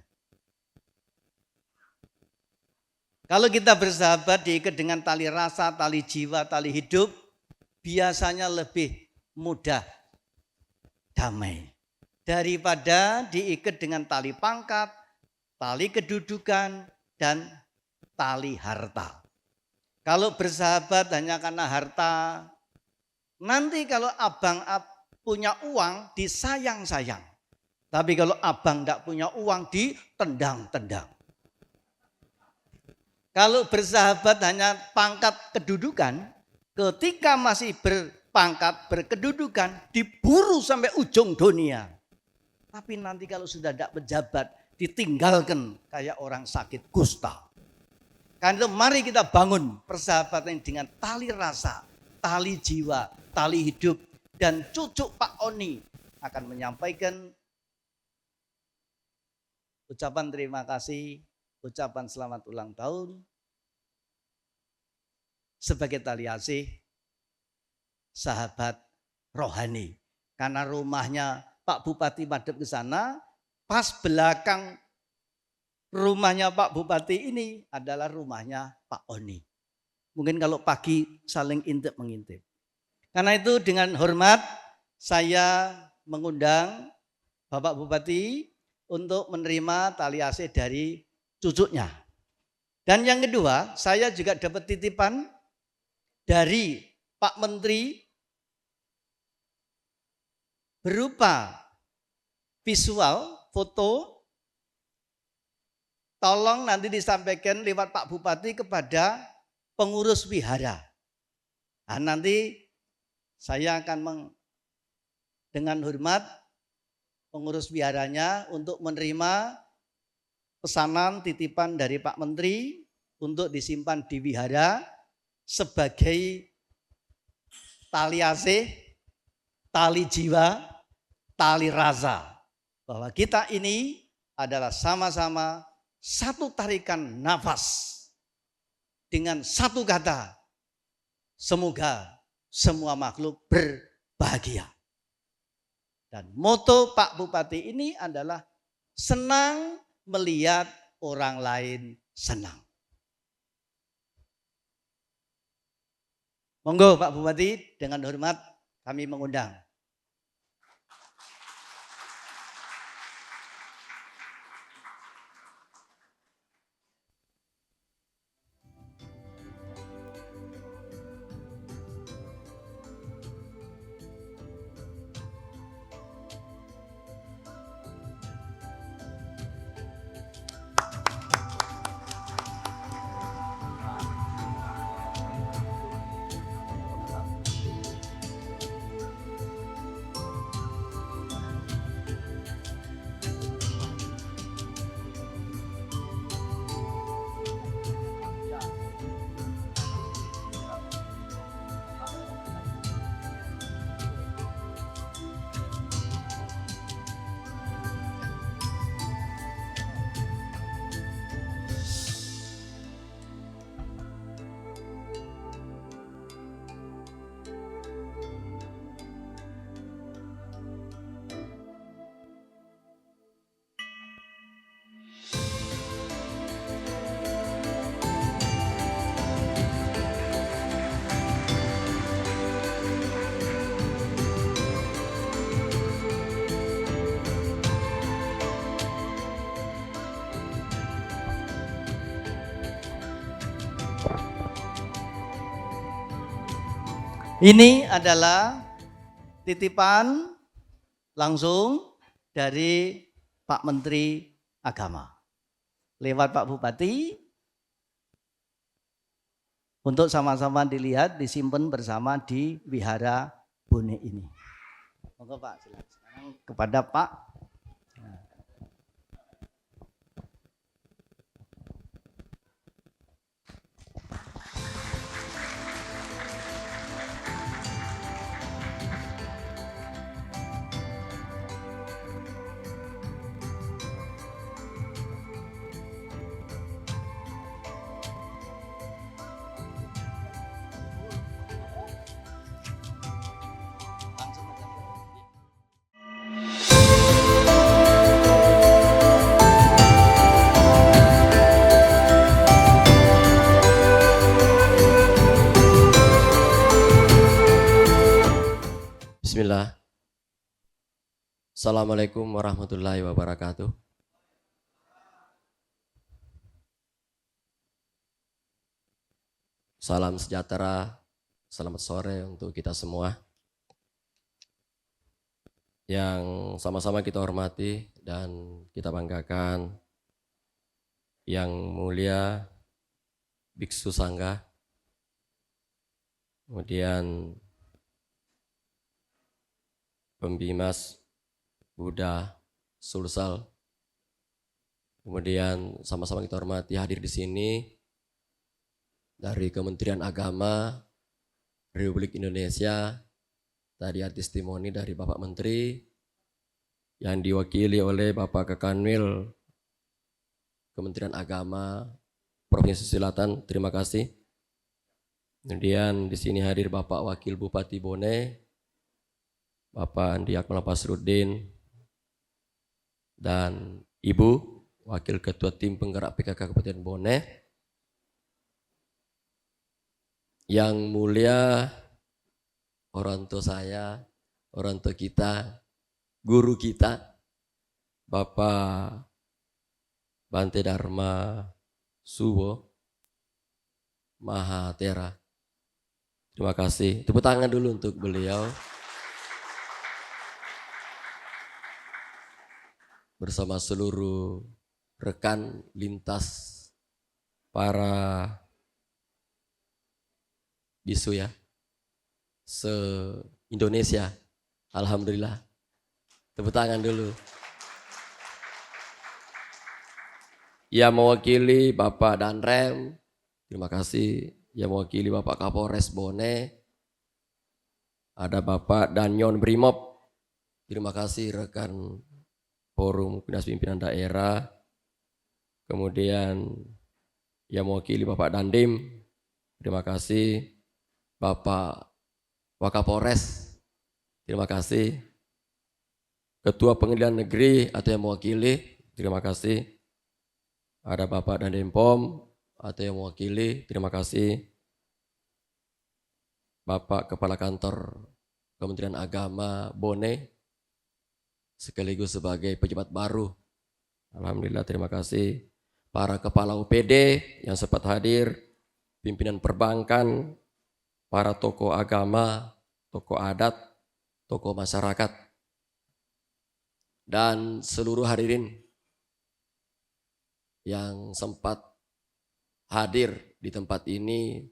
Kalau kita bersahabat diikat dengan tali rasa, tali jiwa, tali hidup, biasanya lebih mudah damai daripada diikat dengan tali pangkat, tali kedudukan, dan tali harta. Kalau bersahabat hanya karena harta, nanti kalau abang punya uang disayang-sayang. Tapi kalau abang tidak punya uang ditendang-tendang. Kalau bersahabat hanya pangkat kedudukan, ketika masih berpangkat, berkedudukan, diburu sampai ujung dunia. Tapi nanti kalau sudah tidak pejabat, ditinggalkan kayak orang sakit kusta. Karena itu mari kita bangun persahabatan dengan tali rasa, tali jiwa, tali hidup. Dan cucu Pak Oni akan menyampaikan ucapan terima kasih, ucapan selamat ulang tahun sebagai tali asih sahabat rohani. Karena rumahnya Pak Bupati madep ke sana, pas belakang rumahnya Pak Bupati ini adalah rumahnya Pak Oni. Mungkin kalau pagi saling intip-mengintip. Karena itu dengan hormat saya mengundang Bapak Bupati untuk menerima tali asih dari cucunya. Dan yang kedua, saya juga dapat titipan dari Pak Menteri berupa visual, foto. Tolong nanti disampaikan lewat Pak Bupati kepada pengurus wihara. Nah, nanti saya akan dengan hormat pengurus wiharanya untuk menerima pesanan titipan dari Pak Menteri untuk disimpan di wihara sebagai tali asih, tali jiwa, tali rasa. Bahwa kita ini adalah sama-sama satu tarikan nafas dengan satu kata, semoga semua makhluk berbahagia. Dan moto Pak Bupati ini adalah senang melihat orang lain senang. Monggo Pak Bupati, dengan hormat kami mengundang. Ini adalah titipan langsung dari Pak Menteri Agama lewat Pak Bupati untuk sama-sama dilihat, disimpan bersama di Wihara Bone ini. Monggo Pak, silakan. Sekarang kepada Pak. Bismillah. Assalamualaikum warahmatullahi wabarakatuh. Salam sejahtera, selamat sore untuk kita semua. Yang sama-sama kita hormati dan kita banggakan Yang Mulia Biksu Sangga, kemudian Pembimas Buddha Sulsel, kemudian sama-sama kita hormati hadir di sini dari Kementerian Agama Republik Indonesia. Tadi ada testimoni dari Bapak Menteri yang diwakili oleh Bapak Kekanwil Kementerian Agama Provinsi Selatan. Terima kasih. Kemudian di sini hadir Bapak Wakil Bupati Bone, Bapak Andi Akmal Pasrudin, dan Ibu Wakil Ketua Tim Penggerak PKK Kabupaten Bone. Yang mulia orang tua saya, orang tua kita, guru kita, Bapak Bante Dharma Suwo Mahatera. Terima kasih. Tepuk tangan dulu untuk beliau. Bersama seluruh rekan lintas para bisu ya, se-Indonesia. Alhamdulillah. Tepuk tangan dulu. Yang mewakili Bapak Danrem, terima kasih. Yang mewakili Bapak Kapolres Bone, ada Bapak Danyon Brimob, terima kasih rekan Forum Pimpinan Daerah. Kemudian yang mewakili Bapak Dandim, terima kasih. Bapak Wakapolres, terima kasih. Ketua Pengadilan Negeri atau yang mewakili, terima kasih. Ada Bapak Dandim Pom atau yang mewakili, terima kasih. Bapak Kepala Kantor Kementerian Agama Bone, sekaligus sebagai pejabat baru. Alhamdulillah, terima kasih. Para kepala UPD yang sempat hadir, pimpinan perbankan, para tokoh agama, tokoh adat, tokoh masyarakat, dan seluruh hadirin yang sempat hadir di tempat ini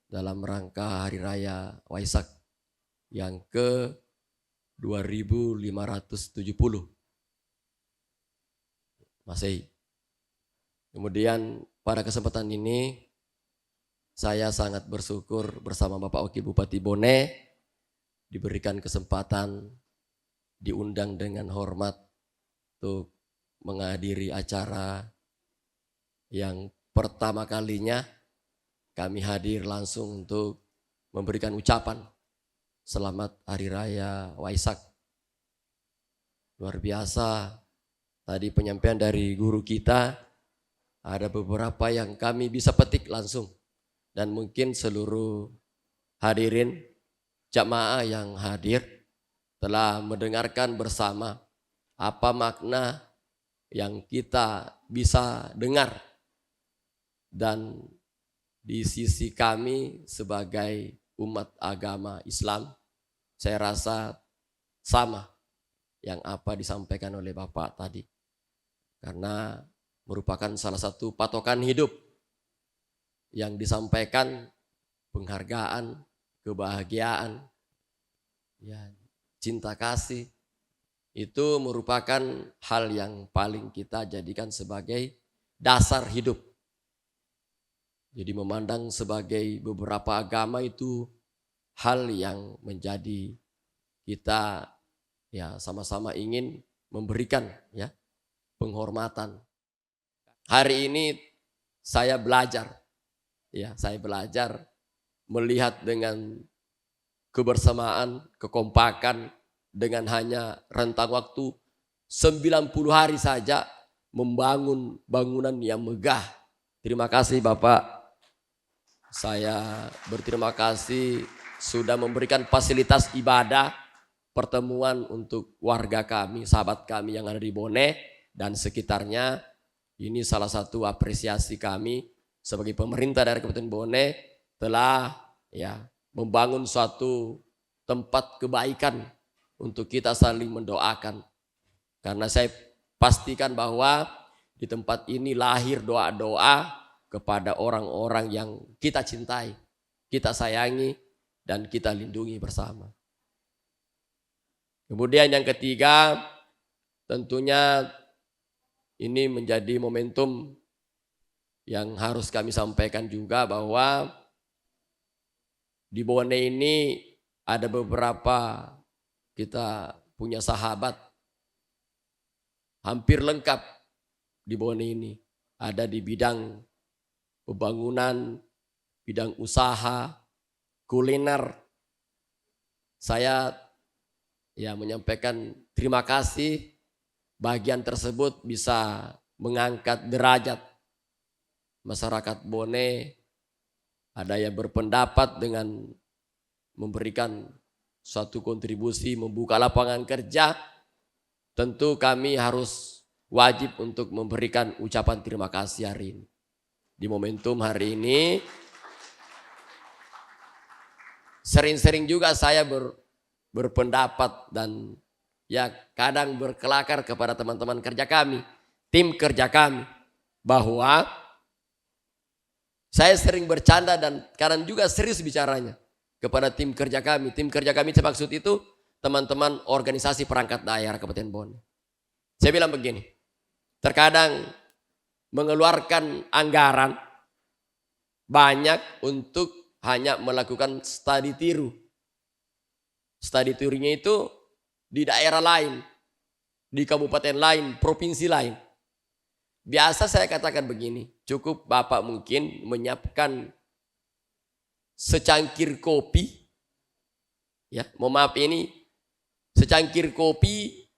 dalam rangka Hari Raya Waisak yang ke 2570 Masehi. Kemudian pada kesempatan ini saya sangat bersyukur bersama Bapak Wakil Bupati Bone diberikan kesempatan diundang dengan hormat untuk menghadiri acara yang pertama kalinya kami hadir langsung untuk memberikan ucapan selamat Hari Raya Waisak. Luar biasa. Tadi penyampaian dari guru kita, ada beberapa yang kami bisa petik langsung. Dan mungkin seluruh hadirin jamaah yang hadir telah mendengarkan bersama apa makna yang kita bisa dengar. Dan di sisi kami sebagai umat agama Islam, saya rasa sama yang apa disampaikan oleh Bapak tadi. Karena merupakan salah satu patokan hidup yang disampaikan, penghargaan, kebahagiaan, ya, cinta kasih, itu merupakan hal yang paling kita jadikan sebagai dasar hidup. Jadi memandang sebagai beberapa agama itu hal yang menjadi kita ya sama-sama ingin memberikan ya penghormatan. Hari ini saya belajar melihat dengan kebersamaan, kekompakan dengan hanya rentang waktu 90 hari saja membangun bangunan yang megah. Terima kasih Bapak. Saya berterima kasih sudah memberikan fasilitas ibadah, pertemuan untuk warga kami, sahabat kami yang ada di Bone dan sekitarnya. Ini salah satu apresiasi kami sebagai pemerintah dari Kabupaten Bone telah ya membangun suatu tempat kebaikan untuk kita saling mendoakan. Karena saya pastikan bahwa di tempat ini lahir doa-doa kepada orang-orang yang kita cintai, kita sayangi, dan kita lindungi bersama. Kemudian yang ketiga, tentunya ini menjadi momentum yang harus kami sampaikan juga bahwa di Bone ini ada beberapa kita punya sahabat hampir lengkap di Bone ini. Ada di bidang pembangunan, bidang usaha, kuliner. Saya ya menyampaikan terima kasih bagian tersebut bisa mengangkat derajat masyarakat Bone. Ada yang berpendapat dengan memberikan suatu kontribusi membuka lapangan kerja. Tentu kami harus wajib untuk memberikan ucapan terima kasih hari ini. Di momentum hari ini, sering-sering juga saya berpendapat dan ya kadang berkelakar kepada teman-teman kerja kami, tim kerja kami, bahwa saya sering bercanda dan kadang juga serius bicaranya kepada tim kerja kami. Tim kerja kami saya maksud itu teman-teman organisasi perangkat daerah Kabupaten Bone. Saya bilang begini, terkadang mengeluarkan anggaran banyak untuk hanya melakukan studi tiru. Studi tirunya itu di daerah lain, di kabupaten lain, provinsi lain. Biasa saya katakan begini, cukup Bapak mungkin menyiapkan secangkir kopi, ya, mohon maaf ini secangkir kopi,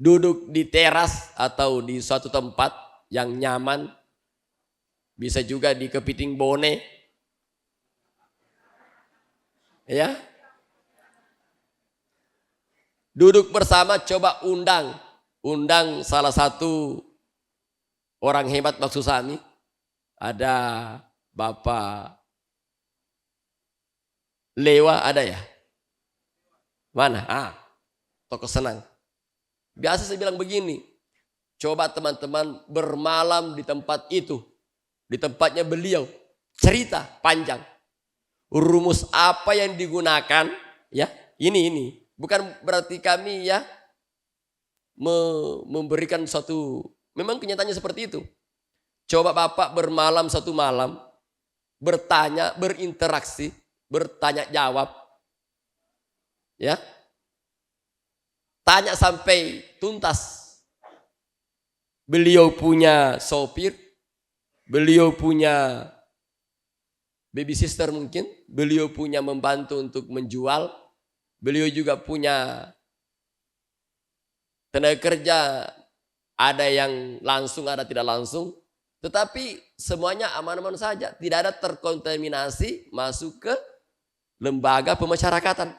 duduk di teras atau di suatu tempat yang nyaman, bisa juga di Kepiting Bone, ya. Duduk bersama, coba undang salah satu orang hebat maksud kami. Ada Bapak Lewa, ada ya? Mana? Tokoh senang. Biasa saya bilang begini, coba teman-teman bermalam di tempat itu, di tempatnya beliau, cerita panjang. Rumus apa yang digunakan, ya ini. Bukan berarti kami ya memberikan suatu, memang kenyataannya seperti itu. Coba Bapak bermalam satu malam, bertanya, berinteraksi, bertanya jawab, ya, tanya sampai tuntas. Beliau punya sopir, beliau punya baby sister mungkin, beliau punya membantu untuk menjual, beliau juga punya tenaga kerja, ada yang langsung, ada tidak langsung. Tetapi semuanya aman-aman saja, tidak ada terkontaminasi masuk ke lembaga pemasyarakatan.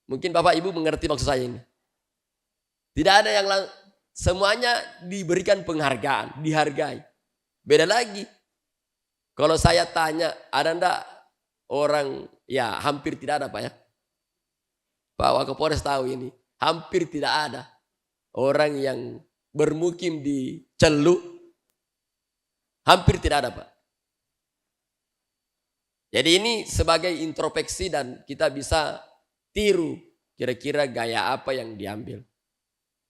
Mungkin Bapak Ibu mengerti maksud saya ini. Tidak ada yang semuanya diberikan penghargaan, dihargai. Beda lagi Kalau saya tanya, ada ndak orang, ya hampir tidak ada Pak ya. Pak Wakapolres tahu ini, hampir tidak ada orang yang bermukim di Celuk, hampir tidak ada Pak. Jadi ini sebagai introspeksi dan kita bisa tiru kira-kira gaya apa yang diambil,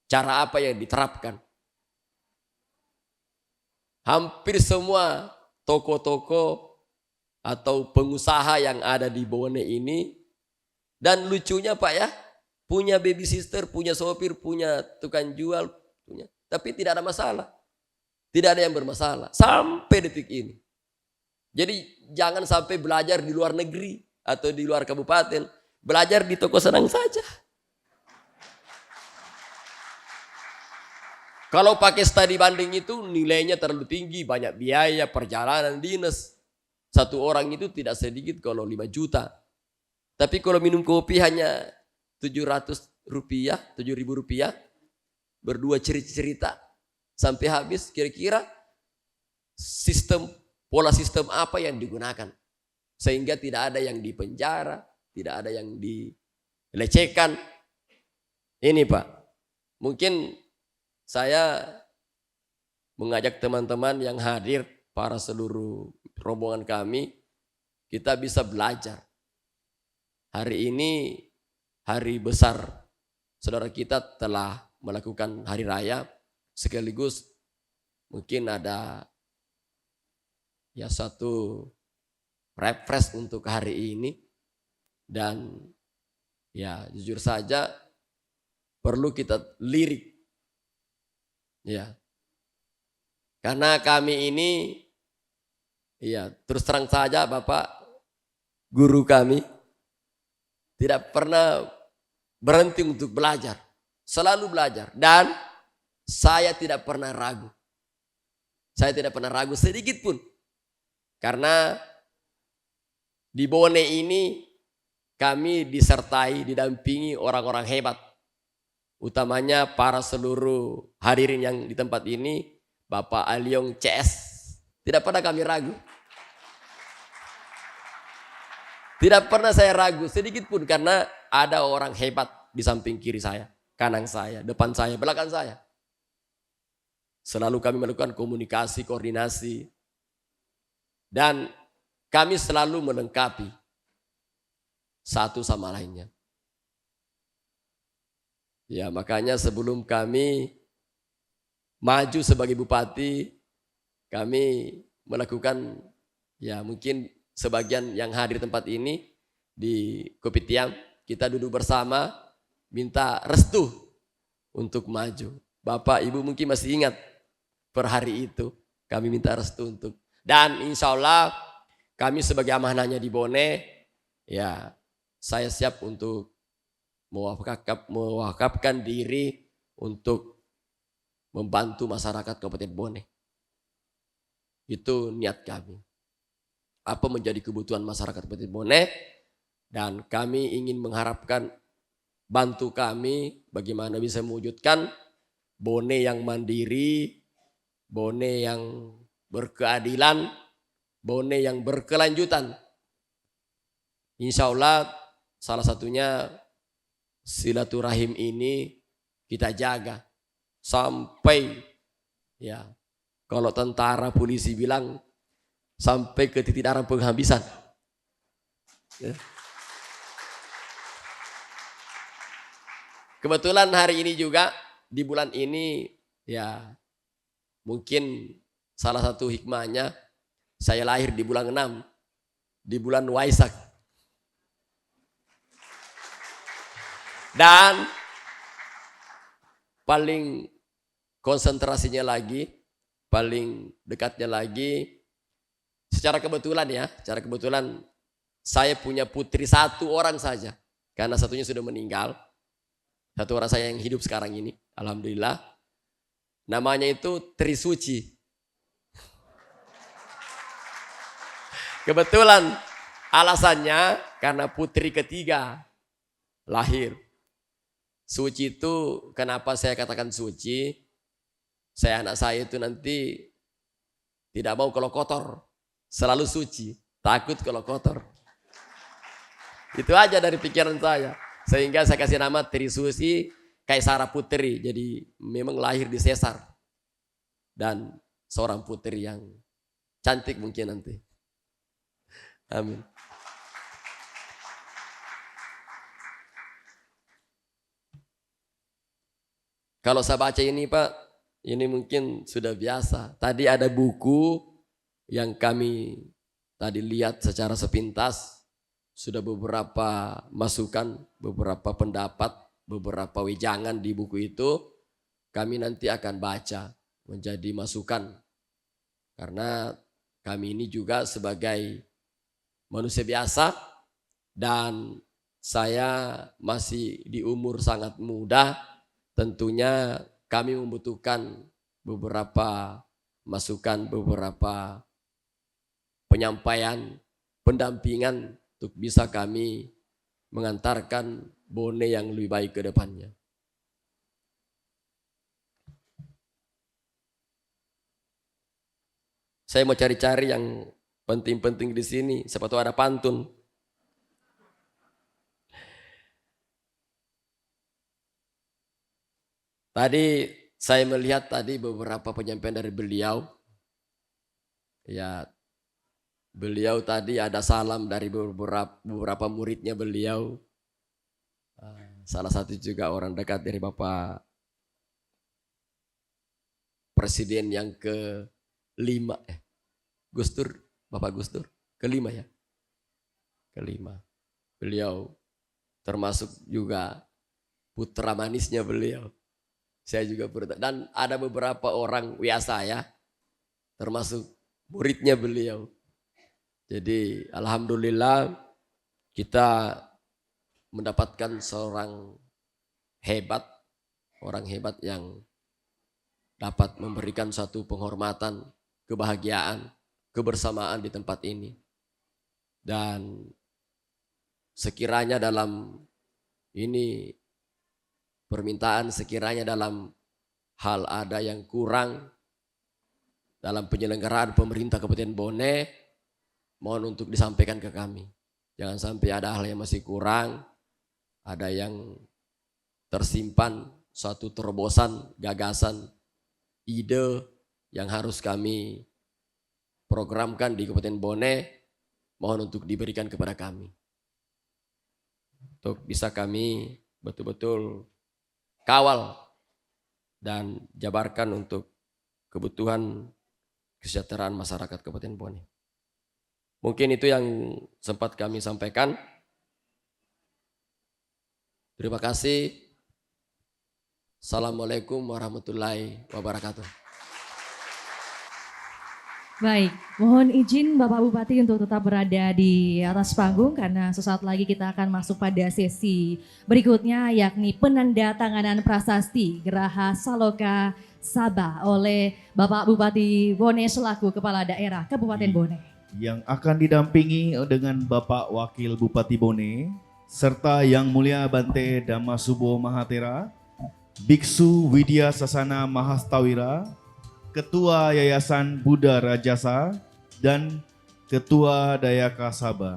cara apa yang diterapkan. Hampir semua toko-toko atau pengusaha yang ada di Bone ini, dan lucunya Pak ya, punya baby sister, punya sopir, punya tukang jual, punya, tapi tidak ada masalah. Tidak ada yang bermasalah sampai detik ini. Jadi jangan sampai belajar di luar negeri atau di luar kabupaten, belajar di toko Senang saja. Kalau pakai studi banding itu nilainya terlalu tinggi, banyak biaya, perjalanan dinas. Satu orang itu tidak sedikit kalau 5 juta. Tapi kalau minum kopi hanya 700 rupiah, 7.000 rupiah, berdua cerita sampai habis, kira-kira pola sistem apa yang digunakan. Sehingga tidak ada yang dipenjara, tidak ada yang dilecehkan. Ini Pak, mungkin saya mengajak teman-teman yang hadir, para seluruh rombongan kami, kita bisa belajar. Hari ini hari besar, saudara kita telah melakukan hari raya, sekaligus mungkin ada ya satu refresh untuk hari ini. Dan ya jujur saja perlu kita lirik. Ya. Karena kami ini ya terus terang saja Bapak guru kami tidak pernah berhenti untuk belajar. Selalu belajar. Dan saya tidak pernah ragu. Saya tidak pernah ragu sedikit pun. Karena di Bone ini kami disertai, didampingi orang-orang hebat. Utamanya para seluruh hadirin yang di tempat ini, Bapak Aliong CS. Tidak pernah kami ragu. Tidak pernah saya ragu sedikit pun karena ada orang hebat di samping kiri saya, kanan saya, depan saya, belakang saya. Selalu kami melakukan komunikasi, koordinasi. Dan kami selalu melengkapi satu sama lainnya. Ya, makanya sebelum kami maju sebagai bupati, kami melakukan ya mungkin sebagian yang hadir tempat ini di Kopitiam, kita duduk bersama minta restu untuk maju. Bapak Ibu mungkin masih ingat per hari itu kami minta restu untuk, dan insya Allah kami sebagai amanahnya di Bone, ya saya siap untuk mewakafkan diri untuk membantu masyarakat Kabupaten Bone. Itu niat kami. Apa menjadi kebutuhan masyarakat Kabupaten Bone, dan kami ingin mengharapkan bantu kami bagaimana bisa mewujudkan Bone yang mandiri, Bone yang berkeadilan, Bone yang berkelanjutan. Insya Allah salah satunya silaturahim ini kita jaga sampai ya kalau tentara polisi bilang sampai ke titik darah penghabisan. Ya. Kebetulan hari ini juga di bulan ini ya mungkin salah satu hikmahnya saya lahir di bulan 6, di bulan Waisak. Dan paling konsentrasinya lagi, paling dekatnya lagi, secara kebetulan ya, secara kebetulan saya punya putri 1 orang saja. Karena satunya sudah meninggal. 1 orang saya yang hidup sekarang ini, alhamdulillah. Namanya itu Trisuci. Kebetulan alasannya karena putri ketiga lahir. Suci itu kenapa saya katakan suci? Anak saya itu nanti tidak mau kalau kotor. selalu suci, takut kalau kotor. Itu aja dari pikiran saya. Sehingga saya kasih nama Trisuci Kaisara Putri. Jadi memang lahir di sesar. Dan seorang putri yang cantik mungkin nanti. Amin. Kalau saya baca ini Pak, ini mungkin sudah biasa. Tadi ada buku yang kami tadi lihat secara sepintas. Sudah beberapa masukan, beberapa pendapat, beberapa wejangan di buku itu. Kami nanti akan baca menjadi masukan. Karena kami ini juga sebagai manusia biasa dan saya masih di umur sangat muda. Tentunya kami membutuhkan beberapa masukan, beberapa penyampaian, pendampingan untuk bisa kami mengantarkan Bone yang lebih baik ke depannya. Saya mau cari-cari yang penting-penting di sini, siapa tahu ada pantun. Tadi saya melihat tadi beberapa penyampaian dari beliau. Ya, beliau tadi ada salam dari beberapa muridnya beliau. Salah satu juga orang dekat dari Bapak Presiden yang ke-5. Gustur, Bapak Gustur, ke-5 ya? Ke-5. Beliau termasuk juga putra manisnya beliau. Saya juga dan ada beberapa orang WA saya, termasuk muridnya beliau. Jadi alhamdulillah kita mendapatkan seorang hebat, orang hebat yang dapat memberikan satu penghormatan, kebahagiaan, kebersamaan di tempat ini. Dan sekiranya dalam ini permintaan, sekiranya dalam hal ada yang kurang dalam penyelenggaraan pemerintah Kabupaten Bone, mohon untuk disampaikan ke kami. Jangan sampai ada hal yang masih kurang, ada yang tersimpan suatu terobosan, gagasan, ide yang harus kami programkan di Kabupaten Bone, mohon untuk diberikan kepada kami. Untuk bisa kami betul-betul kawal dan jabarkan untuk kebutuhan kesejahteraan masyarakat Kabupaten Bone. Mungkin itu yang sempat kami sampaikan. Terima kasih. Assalamualaikum warahmatullahi wabarakatuh. Baik, mohon izin Bapak Bupati untuk tetap berada di atas panggung karena sesaat lagi kita akan masuk pada sesi berikutnya yakni penandatanganan prasasti Geraha Saloka Sabah oleh Bapak Bupati Bone selaku Kepala Daerah Kabupaten Bone. Yang akan didampingi dengan Bapak Wakil Bupati Bone serta Yang Mulia Bante Damasubo Mahatera, Biksu Widya Sasana Mahastawira, Ketua Yayasan Buddha Rajasa, dan Ketua Dayaka Sabah.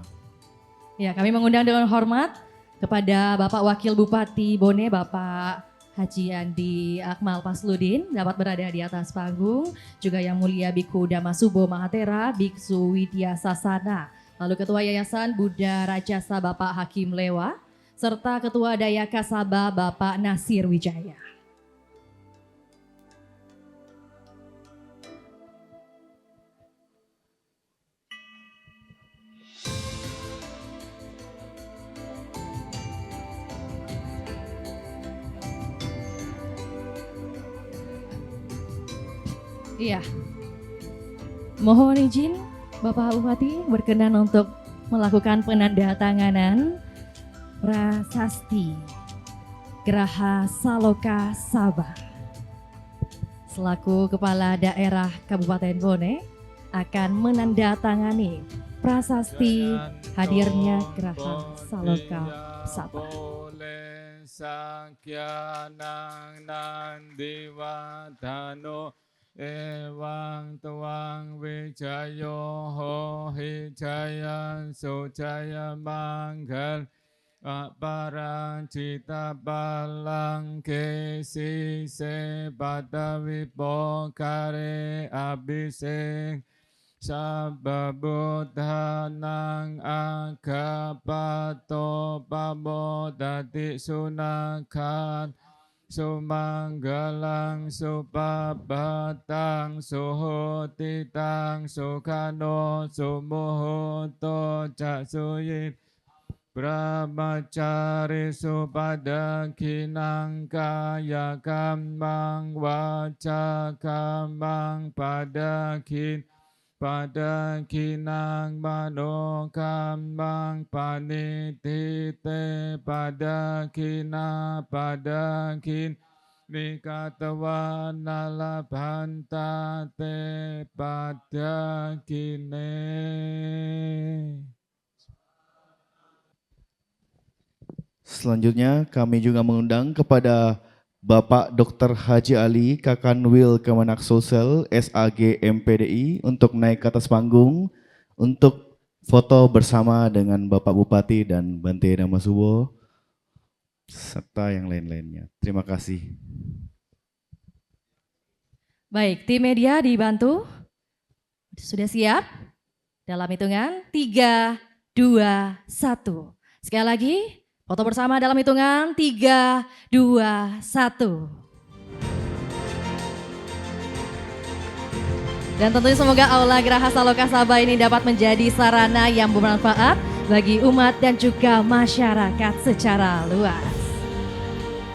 Ya, kami mengundang dengan hormat kepada Bapak Wakil Bupati Bone, Bapak Haji Andi Akmal Pasludin, dapat berada di atas panggung. Juga Yang Mulia Biku Damasubo Mahatera, Biksu Widya Sasana, lalu Ketua Yayasan Buddha Rajasa Bapak Hakim Lewa, serta Ketua Dayaka Sabah Bapak Nasir Wijaya. Iya, mohon izin Bapak Bupati berkenan untuk melakukan penandatanganan prasasti Geraha Saloka Sabah. Selaku Kepala Daerah Kabupaten Bone akan menandatangani prasasti hadirnya Geraha Saloka Sabah. Sakyanang Nandiwadhano Ewang tuang wijayo ho hijaya sujaya manggal aparang cita palang kesi se padawi pokare abising sabba buddhanang agapato pamodati sunakan sumanggalang supabatang suhutitang sukano sumuhuto caksuyin brahmacari supadakinang kaya kamang waca kamang padakinang mano kamang panitite padakin Vikatawa nalabhanta te padakine. Selanjutnya kami juga mengundang kepada Bapak Dr. Haji Ali Kakanwil Kemenak Sosial SAG MPDI untuk naik ke atas panggung untuk foto bersama dengan Bapak Bupati dan Bante Damasubo serta yang lain-lainnya. Terima kasih. Baik, tim media dibantu. Sudah siap? Dalam hitungan 3, 2, 1. Sekali lagi, foto bersama dalam hitungan 3, 2, 1. Dan tentunya semoga Aula Geraha Saloka Sabah ini dapat menjadi sarana yang bermanfaat bagi umat dan juga masyarakat secara luas.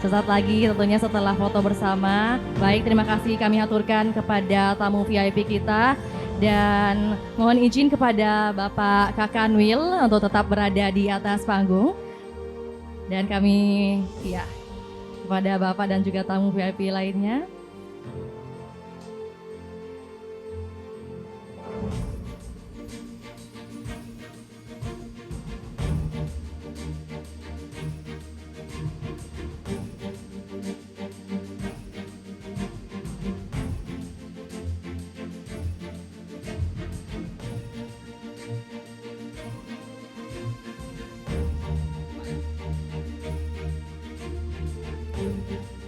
Sesaat lagi tentunya setelah foto bersama. Baik, terima kasih kami aturkan kepada tamu VIP kita. Dan mohon izin kepada Bapak Kakanwil untuk tetap berada di atas panggung. Dan kami, ya, kepada Bapak dan juga tamu VIP lainnya.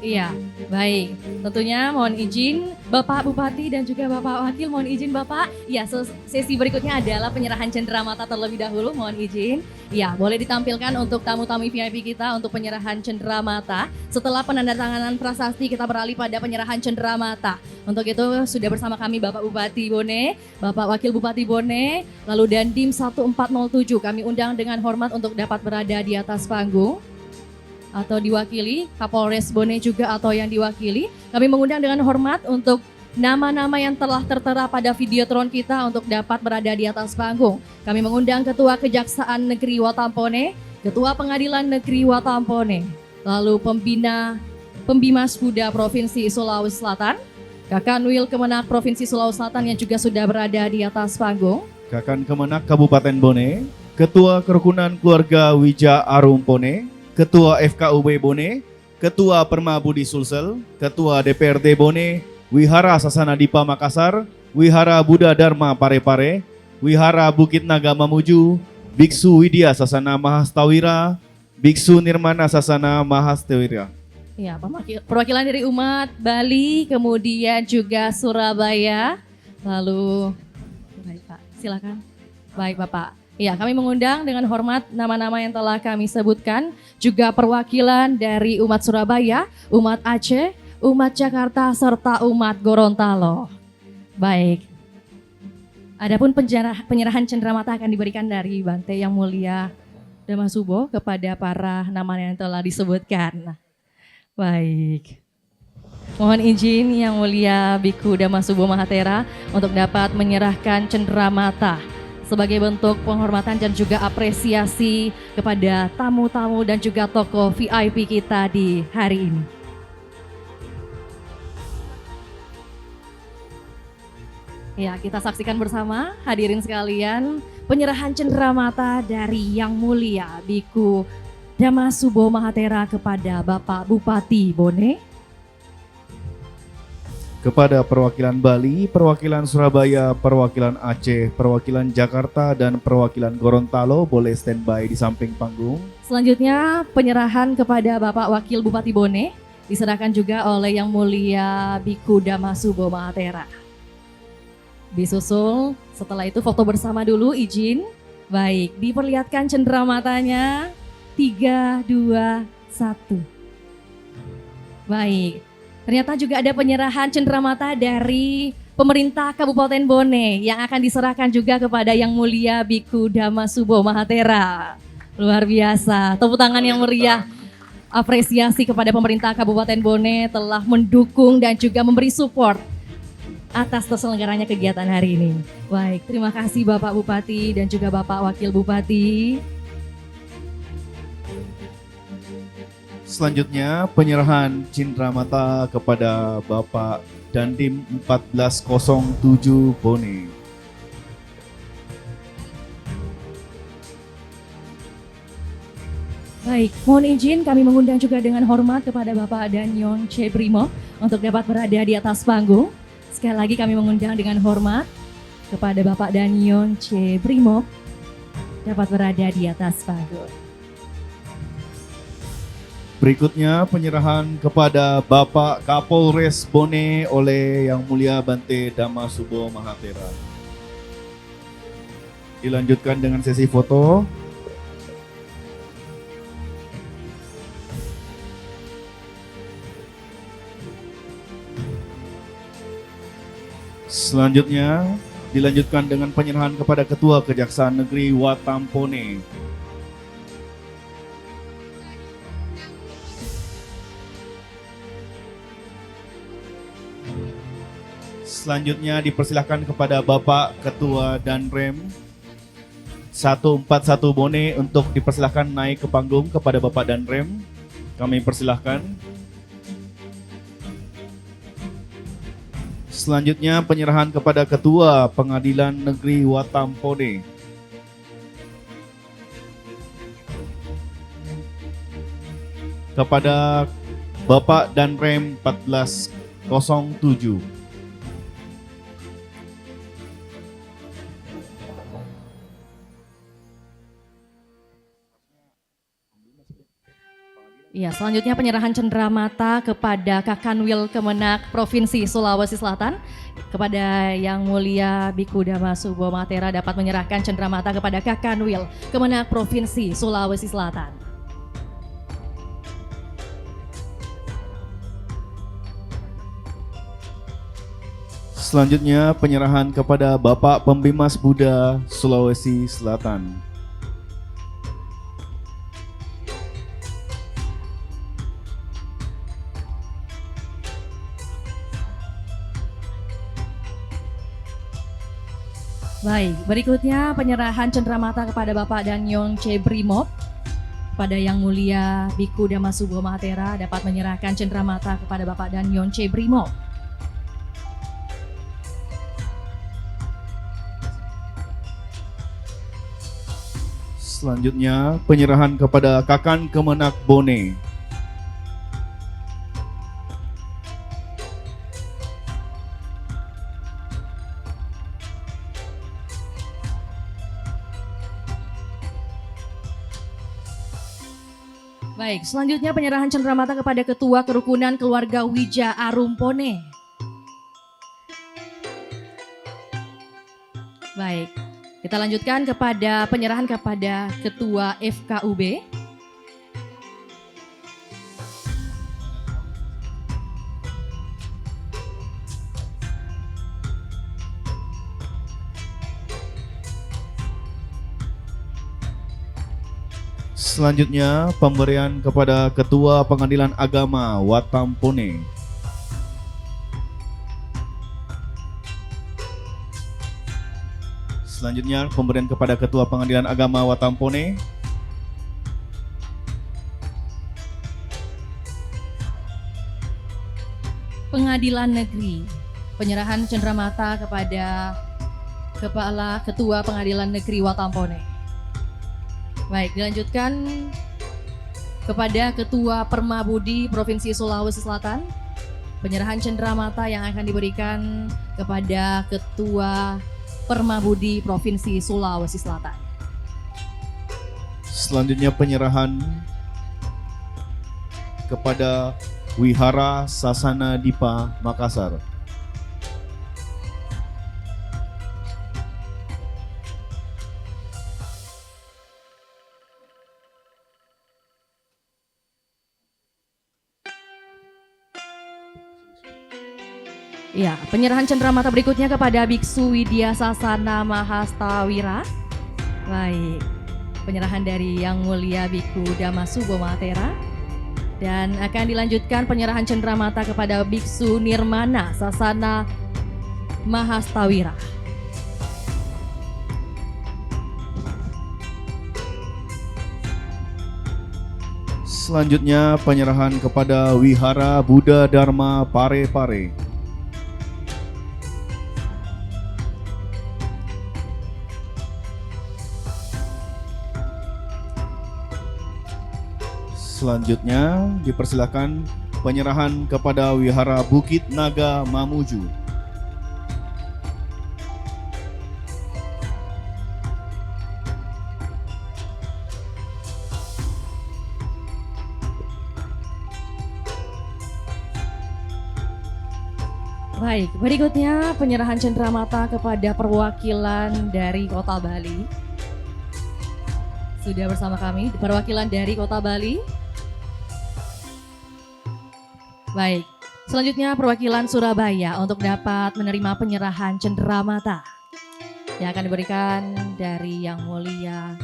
Iya, baik. Tentunya mohon izin Bapak Bupati dan juga Bapak Wakil, mohon izin Bapak. Ya, sesi berikutnya adalah penyerahan cenderamata terlebih dahulu, mohon izin. Ya, boleh ditampilkan untuk tamu-tamu VIP kita untuk penyerahan cenderamata. Setelah penandatanganan prasasti kita beralih pada penyerahan cenderamata. Untuk itu sudah bersama kami Bapak Bupati Bone, Bapak Wakil Bupati Bone, lalu Dandim 1407. Kami undang dengan hormat untuk dapat berada di atas panggung. Atau diwakili, Kapolres Bone juga atau yang diwakili. Kami mengundang dengan hormat untuk nama-nama yang telah tertera pada videotron kita untuk dapat berada di atas panggung. Kami mengundang Ketua Kejaksaan Negeri Watampone, Ketua Pengadilan Negeri Watampone, lalu Pembimas Buddha Provinsi Sulawesi Selatan, Kakanwil Kemenak Provinsi Sulawesi Selatan yang juga sudah berada di atas panggung. Kakan Kemenak Kabupaten Bone, Ketua Kerukunan Keluarga Wija Arumpone, Ketua FKUB Bone, Ketua Perma Budi Sulsel, Ketua DPRD Bone, Wihara Sasana Dipa Makassar, Wihara Buddha Dharma Parepare, Wihara Bukit Naga Mamuju, Biksu Widya Sasana Mahastawira, Biksu Nirmana Sasana Mahastawira. Ya, perwakilan dari umat Bali, kemudian juga Surabaya, lalu, baik Pak, silakan. Baik Bapak. Ya, kami mengundang dengan hormat nama-nama yang telah kami sebutkan, juga perwakilan dari umat Surabaya, umat Aceh, umat Jakarta, serta umat Gorontalo. Baik. Adapun penyerahan cenderamata akan diberikan dari Bante Yang Mulia Damasubo kepada para nama yang telah disebutkan. Baik. Mohon izin Yang Mulia Biku Damasubo Mahatera untuk dapat menyerahkan cenderamata sebagai bentuk penghormatan dan juga apresiasi kepada tamu-tamu dan juga tokoh VIP kita di hari ini. Ya, kita saksikan bersama hadirin sekalian penyerahan cenderamata dari Yang Mulia Biku Damasubo Mahatera kepada Bapak Bupati Bone. kepada perwakilan Bali, perwakilan Surabaya, perwakilan Aceh, perwakilan Jakarta, dan perwakilan Gorontalo boleh standby di samping panggung. Selanjutnya penyerahan kepada Bapak Wakil Bupati Bone diserahkan juga oleh Yang Mulia Biku Damasubo Mahatera. Disusul setelah itu foto bersama dulu, izin. Baik, diperlihatkan cendera matanya. 3, 2, 1. Baik. Ternyata juga ada penyerahan cenderamata dari pemerintah Kabupaten Bone yang akan diserahkan juga kepada Yang Mulia Biku Damasubo Mahatera. Luar biasa, tepuk tangan yang meriah. Apresiasi kepada pemerintah Kabupaten Bone telah mendukung dan juga memberi support atas terselenggaranya kegiatan hari ini. Baik, terima kasih Bapak Bupati dan juga Bapak Wakil Bupati. Selanjutnya penyerahan cindramata kepada Bapak Dandim 1407 Bone. Baik, mohon izin kami mengundang juga dengan hormat kepada Bapak Danyon C. Brimo untuk dapat berada di atas panggung. Sekali lagi kami mengundang dengan hormat kepada Bapak Danyon C. Brimo dapat berada di atas panggung. Berikutnya penyerahan kepada Bapak Kapolres Bone oleh Yang Mulia Bante Damasubo Mahatera. Dilanjutkan dengan sesi foto. Selanjutnya dilanjutkan dengan penyerahan kepada Ketua Kejaksaan Negeri Watampone. Selanjutnya dipersilahkan kepada Bapak Ketua Danrem 141 Bone untuk dipersilahkan naik ke panggung kepada Bapak Danrem. Kami persilahkan. Selanjutnya penyerahan kepada Ketua Pengadilan Negeri Watampone. Kepada Bapak Danrem 1407. Ya, selanjutnya penyerahan cenderamata kepada Kakanwil Kemenak Provinsi Sulawesi Selatan. Kepada Yang Mulia Biku Damasubo Mahatera dapat menyerahkan cenderamata kepada Kakanwil Kemenak Provinsi Sulawesi Selatan. Selanjutnya penyerahan kepada Bapak Pembimas Buddha Sulawesi Selatan. Baik, berikutnya penyerahan cenderamata kepada Bapak Danyon C. Brimob. Kepada Yang Mulia Biku Damasubo Mahatera dapat menyerahkan cenderamata kepada Bapak Danyon C. Brimob. Selanjutnya penyerahan kepada Kakan Kemenak Bone. Baik, selanjutnya penyerahan cenderamata kepada Ketua Kerukunan Keluarga Wija Arumpone. Baik, kita lanjutkan kepada penyerahan kepada Ketua FKUB. Selanjutnya pemberian kepada Ketua Pengadilan Agama Watampone. Selanjutnya pemberian kepada Ketua Pengadilan Agama Watampone. Pengadilan Negeri. Penyerahan cenderamata kepada Kepala Ketua Pengadilan Negeri Watampone. Baik, dilanjutkan kepada Ketua Permabudi Provinsi Sulawesi Selatan. penyerahan cenderamata yang akan diberikan kepada Ketua Permabudi Provinsi Sulawesi Selatan. Selanjutnya penyerahan kepada Wihara Sasana Dipa Makassar. Ya, penyerahan cenderamata berikutnya kepada Biksu Widya Sasana Mahastawira. Baik, penyerahan dari Yang Mulia Biku Damasubo Matera. Dan akan dilanjutkan penyerahan cenderamata kepada Biksu Nirmana Sasana Mahastawira. Selanjutnya penyerahan kepada Wihara Buddha Dharma Pare-Pare. Selanjutnya dipersilakan penyerahan kepada Wihara Bukit Naga Mamuju. Baik, berikutnya penyerahan cenderamata kepada perwakilan dari Kota Bali. Sudah bersama kami perwakilan dari Kota Bali. Baik, selanjutnya perwakilan Surabaya untuk dapat menerima penyerahan cenderamata yang akan diberikan dari Yang Mulia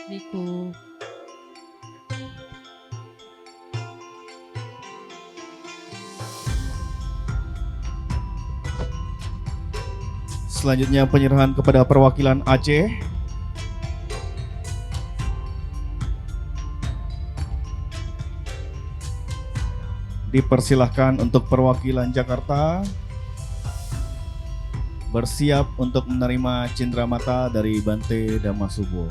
Biku Selanjutnya penyerahan kepada perwakilan Aceh. Dipersilahkan untuk perwakilan Jakarta bersiap untuk menerima cenderamata dari Bante Damasubo.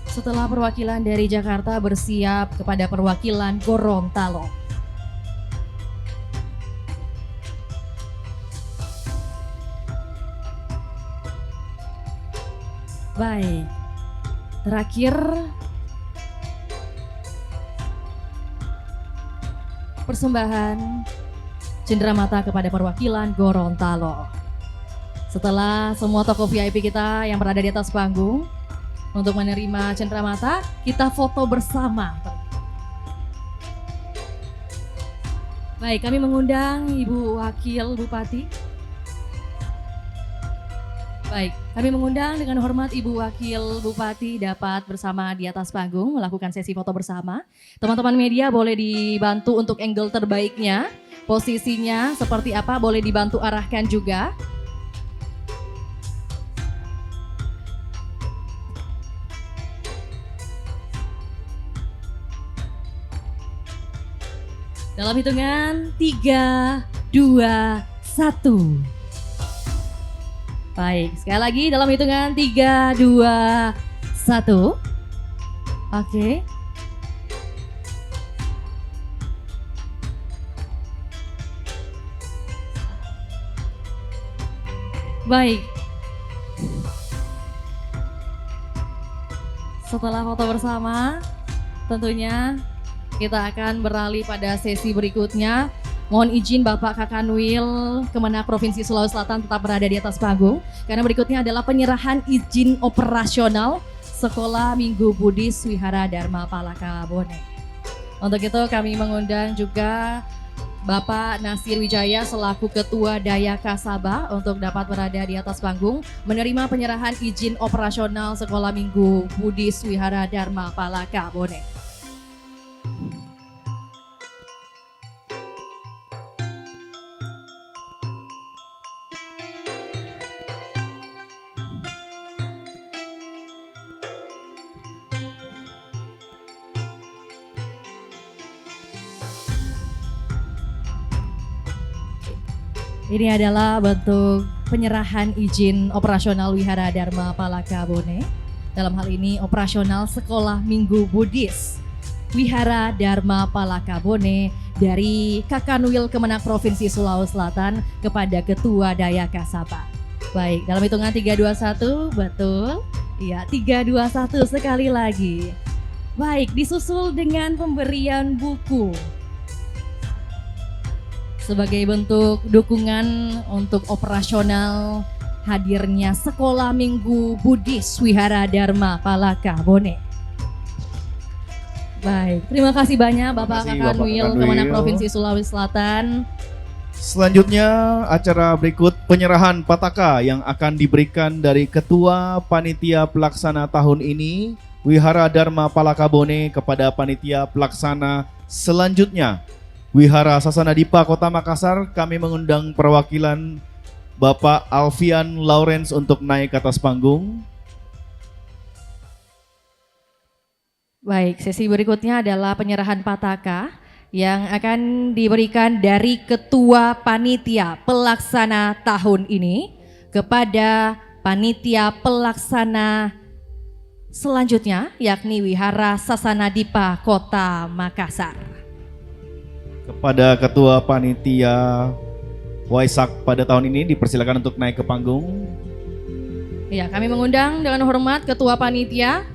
Setelah perwakilan dari Jakarta bersiap kepada perwakilan Gorontalo. Baik, terakhir persembahan cenderamata kepada perwakilan Gorontalo. Setelah semua tokoh VIP kita yang berada di atas panggung untuk menerima cenderamata, kita foto bersama. Baik, kami mengundang Ibu Wakil Bupati. Baik, kami mengundang dengan hormat Ibu Wakil Bupati dapat bersama di atas panggung melakukan sesi foto bersama. Teman-teman media boleh dibantu untuk angle terbaiknya, posisinya seperti apa boleh dibantu arahkan juga. Dalam hitungan 3, 2, 1. Baik, sekali lagi dalam hitungan 3, 2, 1. Oke. Baik. Setelah foto bersama, tentunya kita akan beralih pada sesi berikutnya. Mohon izin Bapak Kakanwil Kemenak Provinsi Sulawesi Selatan tetap berada di atas panggung. Karena berikutnya adalah penyerahan izin operasional Sekolah Minggu Buddhis Wihara Dharma Palaka Bone. Untuk itu kami mengundang juga Bapak Nasir Wijaya selaku Ketua Daya Kasaba untuk dapat berada di atas panggung menerima penyerahan izin operasional Sekolah Minggu Buddhis Wihara Dharma Palaka Bone. Ini adalah bentuk penyerahan izin operasional Wihara Dharma Palaka Bone. Dalam hal ini operasional Sekolah Minggu Buddhis Wihara Dharma Palaka Bone dari Kakanwil Kemenak Provinsi Sulawesi Selatan kepada Ketua Dayaka Sapa. Baik, dalam hitungan 3, 2, 1, betul. Iya, 3, 2, 1 sekali lagi. Baik, disusul dengan pemberian buku sebagai bentuk dukungan untuk operasional hadirnya Sekolah Minggu Buddhis Wihara Dharma Palaka Bone. Baik, terima kasih banyak Bapak Kakanwil Kemenak Provinsi Sulawesi Selatan. Selanjutnya acara berikut penyerahan pataka yang akan diberikan dari Ketua Panitia Pelaksana tahun ini Wihara Dharma Palaka Bone kepada Panitia Pelaksana selanjutnya Wihara Sasana Dipa Kota Makassar. Kami mengundang perwakilan Bapak Alfian Lawrence untuk naik ke atas panggung. Baik, sesi berikutnya adalah penyerahan pataka yang akan diberikan dari Ketua Panitia Pelaksana tahun ini kepada Panitia Pelaksana selanjutnya yakni Wihara Sasana Dipa Kota Makassar. Kepada Ketua Panitia Waisak pada tahun ini dipersilakan untuk naik ke panggung. Ya, kami mengundang dengan hormat Ketua Panitia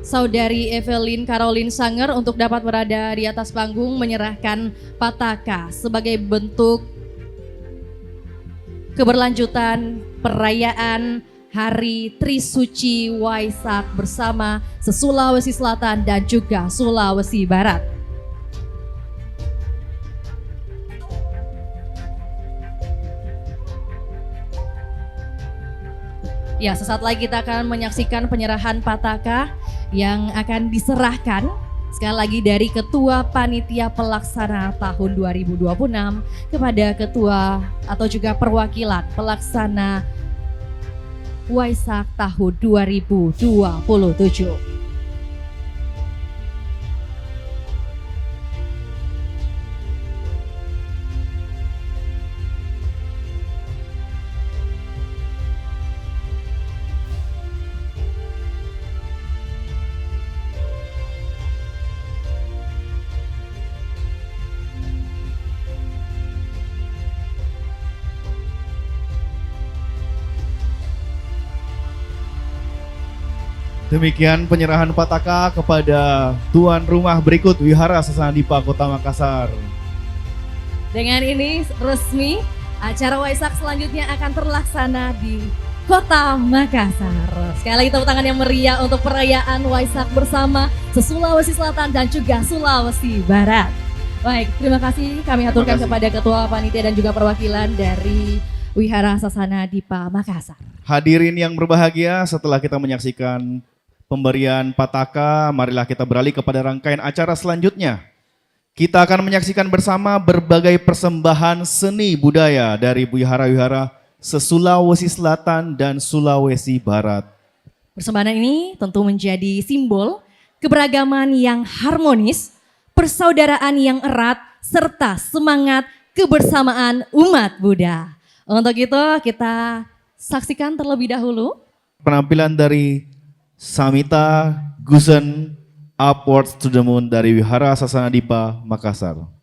Saudari Evelyn Caroline Sanger untuk dapat berada di atas panggung menyerahkan pataka sebagai bentuk keberlanjutan perayaan Hari Trisuci Waisak bersama se-Sulawesi Selatan dan juga Sulawesi Barat. Ya, sesaat lagi kita akan menyaksikan penyerahan pataka yang akan diserahkan sekali lagi dari Ketua Panitia Pelaksana tahun 2026 kepada Ketua atau juga perwakilan Pelaksana Waisak tahun 2027. Demikian penyerahan pataka kepada tuan rumah berikut Wihara Sasana Dipa Kota Makassar. Dengan ini resmi acara Waisak selanjutnya akan terlaksana di Kota Makassar. Sekali lagi tepuk tangan yang meriah untuk perayaan Waisak bersama se-Sulawesi Selatan dan juga Sulawesi Barat. Baik, terima kasih kami aturkan kepada Ketua Panitia dan juga perwakilan dari Wihara Sasana Dipa Makassar. Hadirin yang berbahagia, setelah kita menyaksikan pemberian pataka, marilah kita beralih kepada rangkaian acara selanjutnya. Kita akan menyaksikan bersama berbagai persembahan seni budaya dari wihara-wihara se-Sulawesi Selatan dan Sulawesi Barat. Persembahan ini tentu menjadi simbol keberagaman yang harmonis, persaudaraan yang erat, serta semangat kebersamaan umat Buddha. Untuk itu kita saksikan terlebih dahulu penampilan dari Samita Gusen Upwards to the Moon dari Wihara Sasana Dipa Makassar.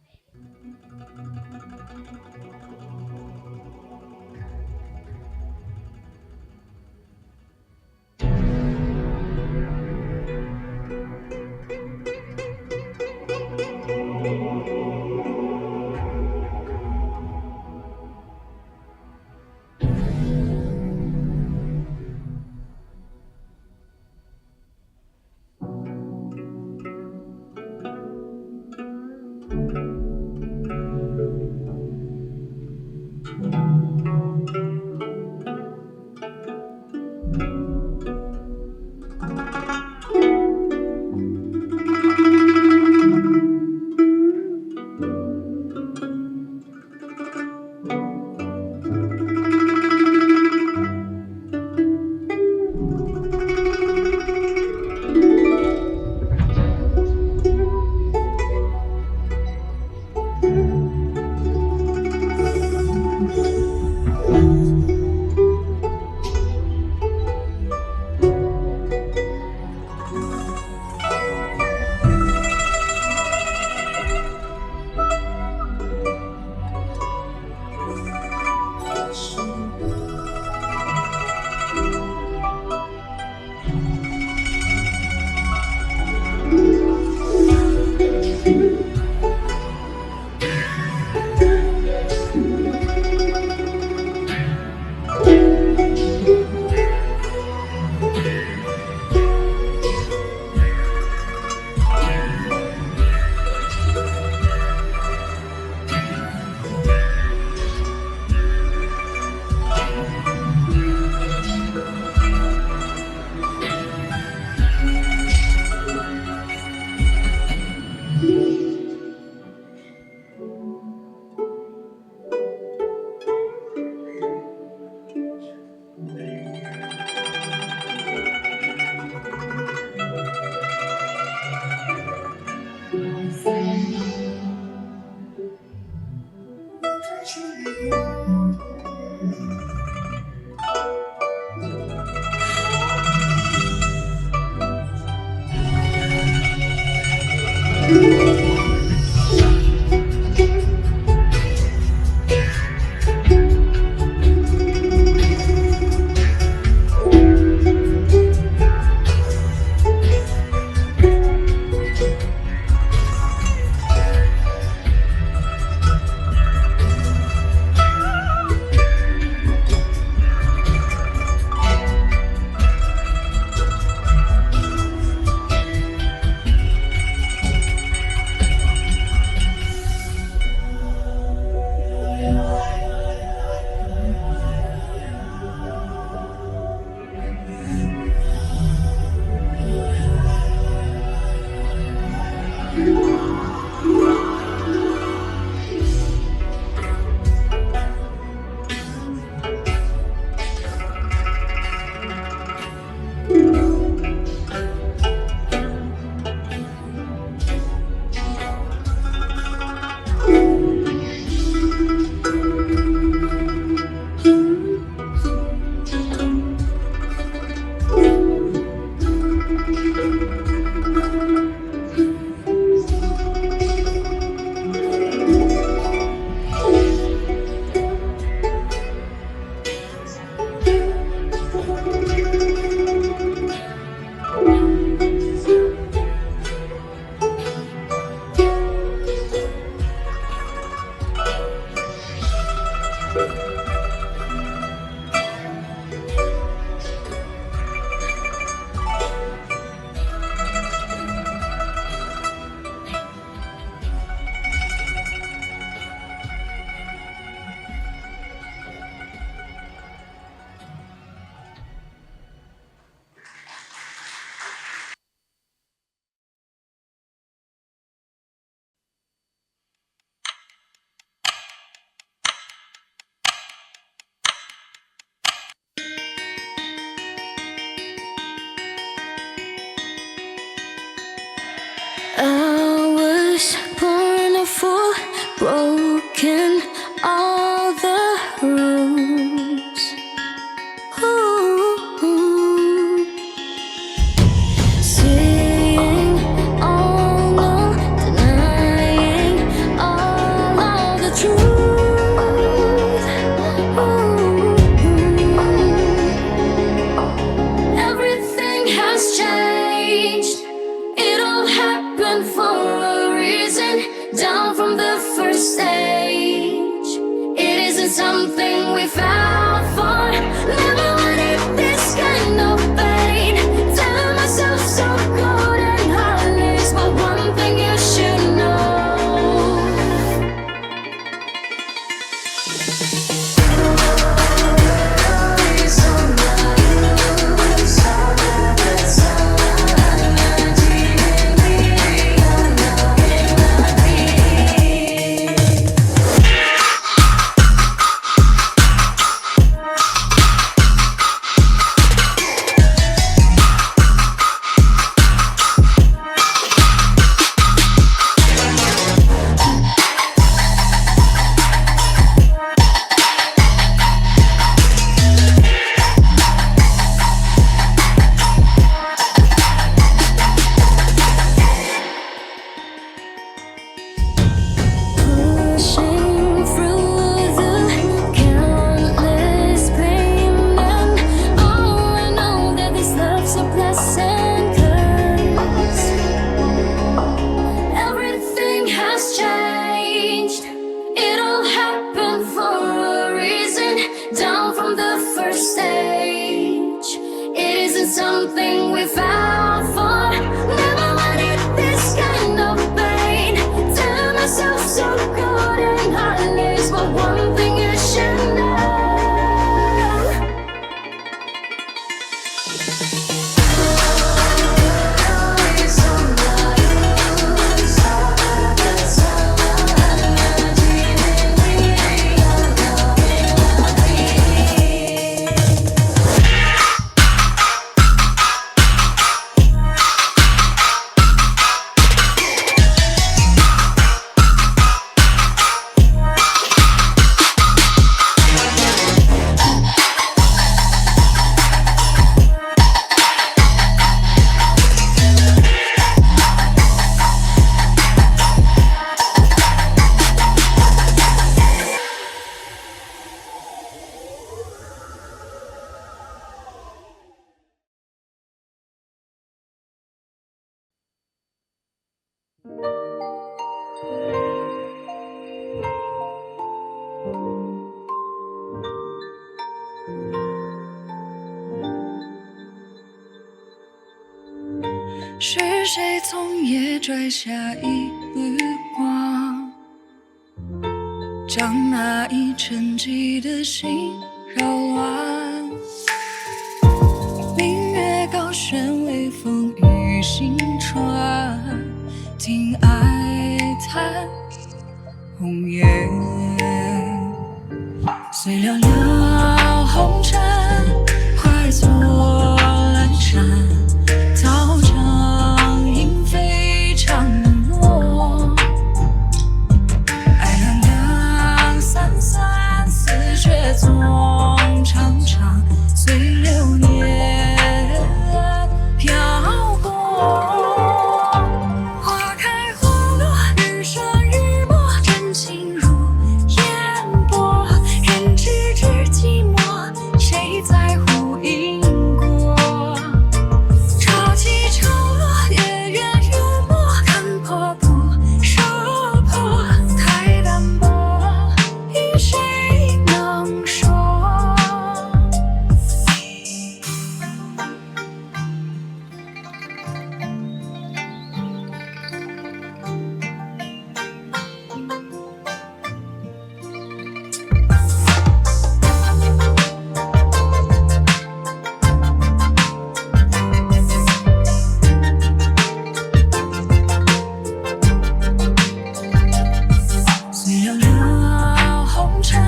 I was born a fool, broken all the rules. Ooh. Saying all no, denying all of the truth. Ooh. Everything has changed. It all happened for a reason. Down from the first stage. It isn't something we fought for. Never wanted this kind of pain. Telling myself so good and heartless, but one thing you should know. Pushing through the countless pain, and oh, I know that this love's a blessing, 'cause everything has changed. It all happened for a reason. Down from the first stage. It isn't something we fought for. Never wanted this kind of pain. Telling myself so good and heartless, but one thing you should know. 是谁从夜拽下一缕光，将那已沉寂的心扰乱。明月高悬，微风与星传，听哀叹红颜。随寥寥红尘，化作阑珊。桃江莺飞长落，爱凉凉，散散，似雪纵长长，随流年飘过。花开花落，日升日没，真情如烟波。人知知寂寞，谁在乎因果？潮起潮落，月圆月没，看破不说破，太淡薄，与谁能说？随寥寥红尘，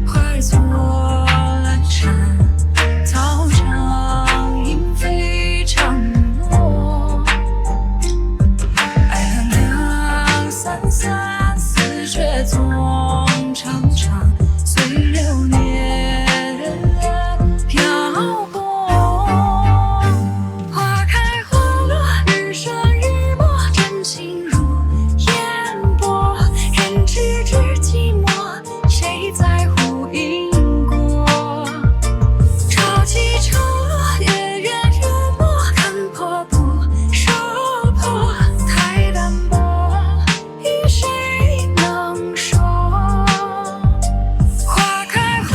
化作阑珊。桃江莺飞长落，爱凉凉，散散，似雪纵长长，随流年飘过。花开花落，日升日没，真情如烟波。人知知寂寞，谁在乎因果？潮起潮落，月圆月没，看破不说破，太淡薄，与谁能说？花开花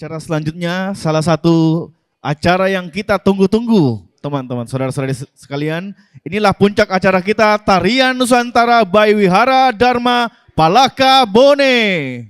Acara selanjutnya salah satu acara yang kita tunggu-tunggu, teman-teman, saudara-saudari sekalian. Inilah puncak acara kita, Tarian Nusantara by Wihara Dharma Palaka Bone.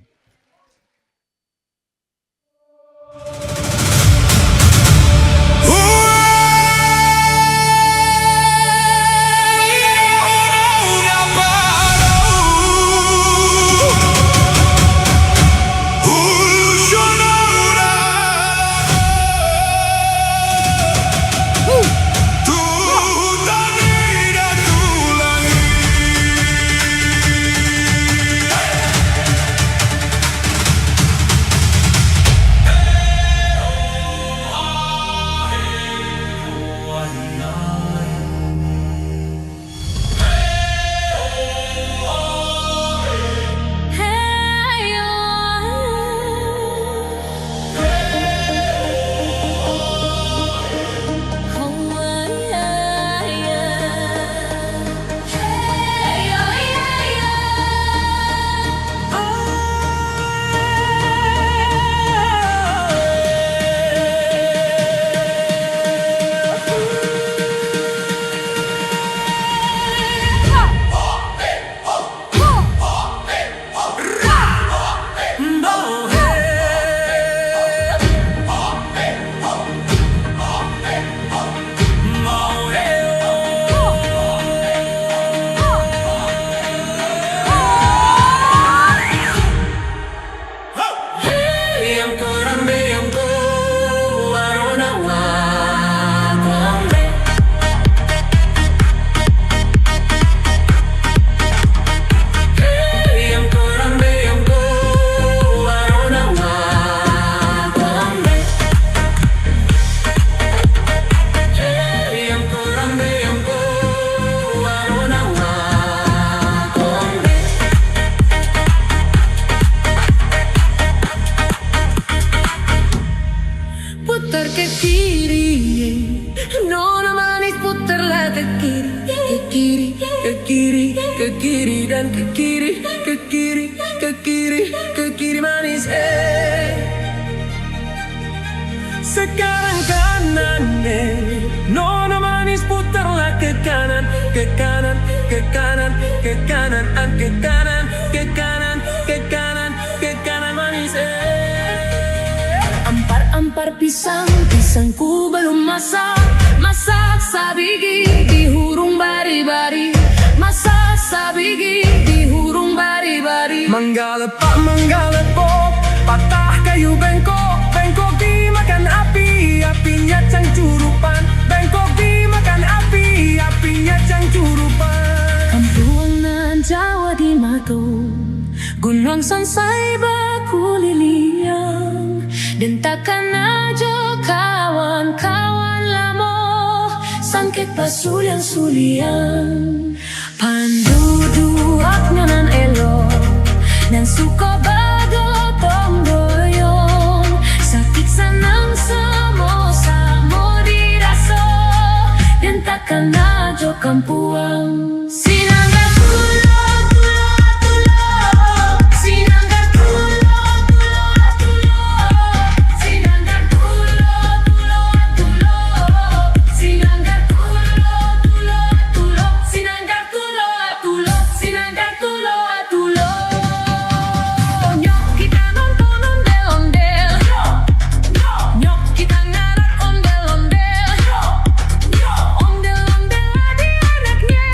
Sekarang kanan deh, nona manis putarlah ke kanan, ke kanan, ke kanan, ke kanan, ke kanan, ke kanan, ke kanan, ke kanan manis. Ampar-ampar pisang, pisangku belum masak. Masak sabigi di hurung bari-bari. Masak sabigi di hurung bari-bari. Manggalepak, manggalepok, patah kayu bengkok. Bengkok dimakan api, apinya cangcurupan. Bengkok dimakan api, apinya cangcurupan. Kampuangan Jawa di Mato, Gunung Sansai baku liliang. Dentakan ajo kawan-kawan lamo, sangkit pasulian-sulian. Pandu duak nganan elo, dan suko bado tong doyong. Sakit senang samo-samo diraso, dentakan ajo kampuang. Sinangga tulo, tulo, tulo. Sinangga tulo, tulo, tulo. Sinangga tulo, tulo, tulo. Sinangga tulo, tulo, tulo. Sinangga tulo, tulo. Sinangga tulo, tulo. Nyok kita nonton ondel-ondel. Nyok kita ngarak ondel-ondel. Ondel-ondel di anaknya.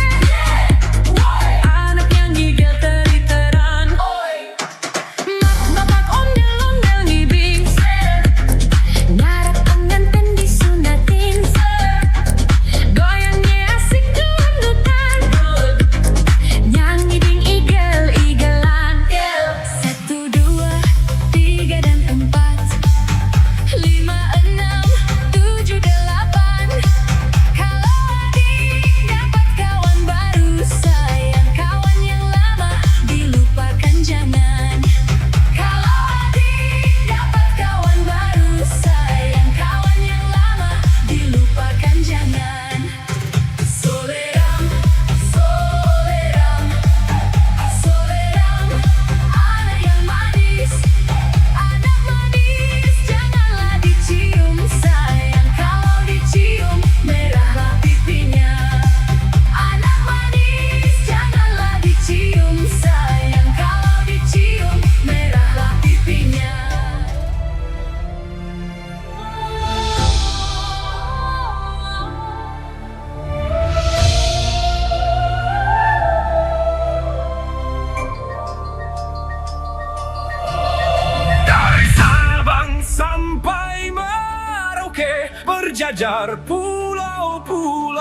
antar pulau-pulau.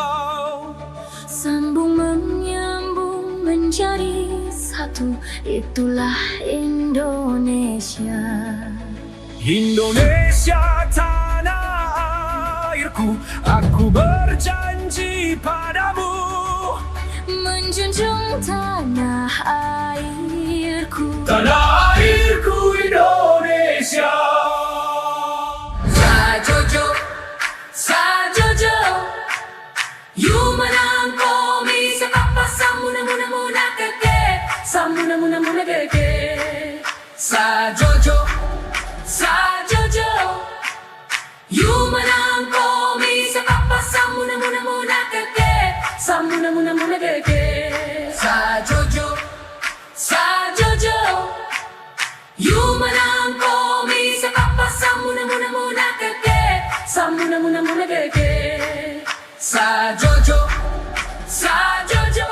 Sambung menyambung menjadi satu, itulah Indonesia. Indonesia tanah airku, aku berjanji padamu menjunjung tanah airku. Tanah airku Indonesia. Sajojo, sajojo, yumanang komi sa papa samuna muna muna keke, samuna muna muna keke. Sajojo, Sajojo, yumanang komi sa papa samuna muna muna keke, samuna muna muna keke. Sajojo, sajojo, yumanang komi sa papa samuna muna muna keke, samuna muna muna keke. Sajojo, Sajojo,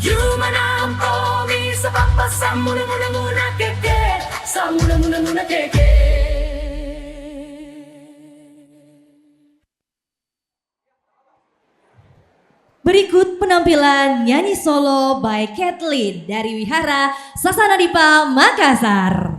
yumanang komi sa papa samuna muna muna keke, samuna muna muna keke. Berikut penampilan nyanyi solo by Kathleen dari Wihara Sasanadipa Makassar.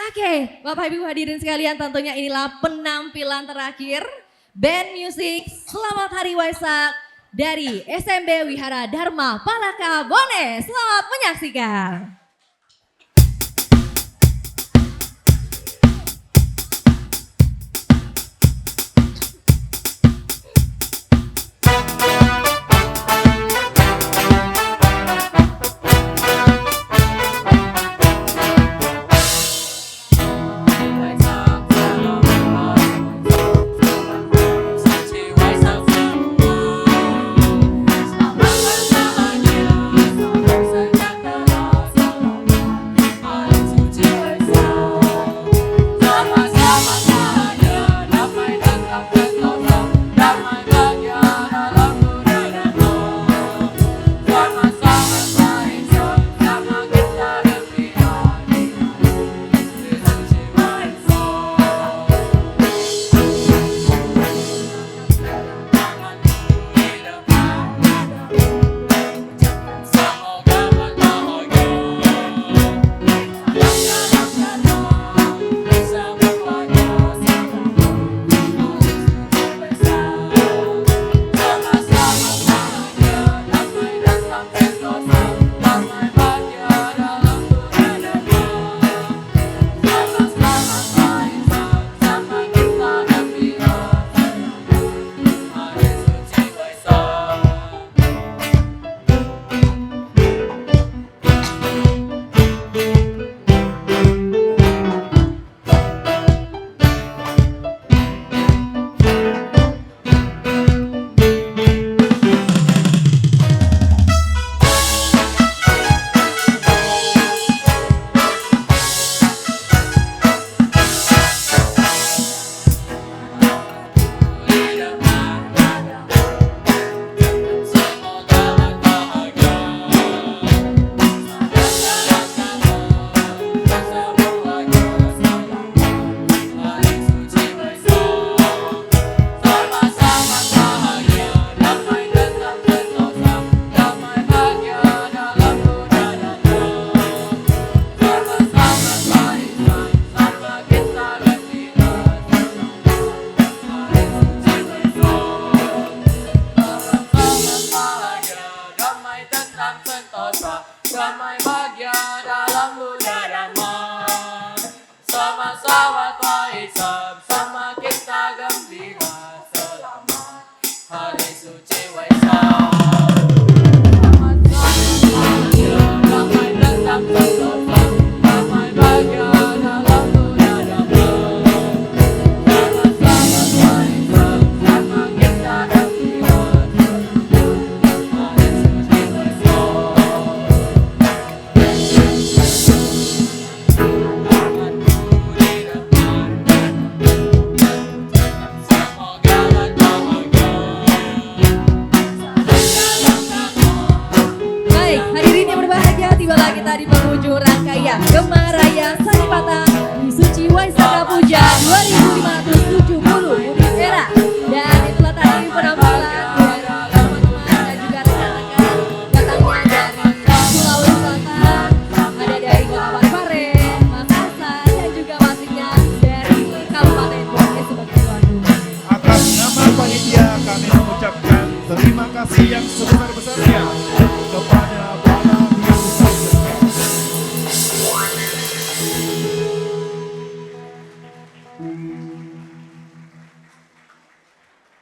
Oke, Bapak Ibu hadirin sekalian, tentunya inilah penampilan terakhir band musik Selamat Hari Waisak dari SMB Wihara Dharma Palaka Bone. Selamat menyaksikan.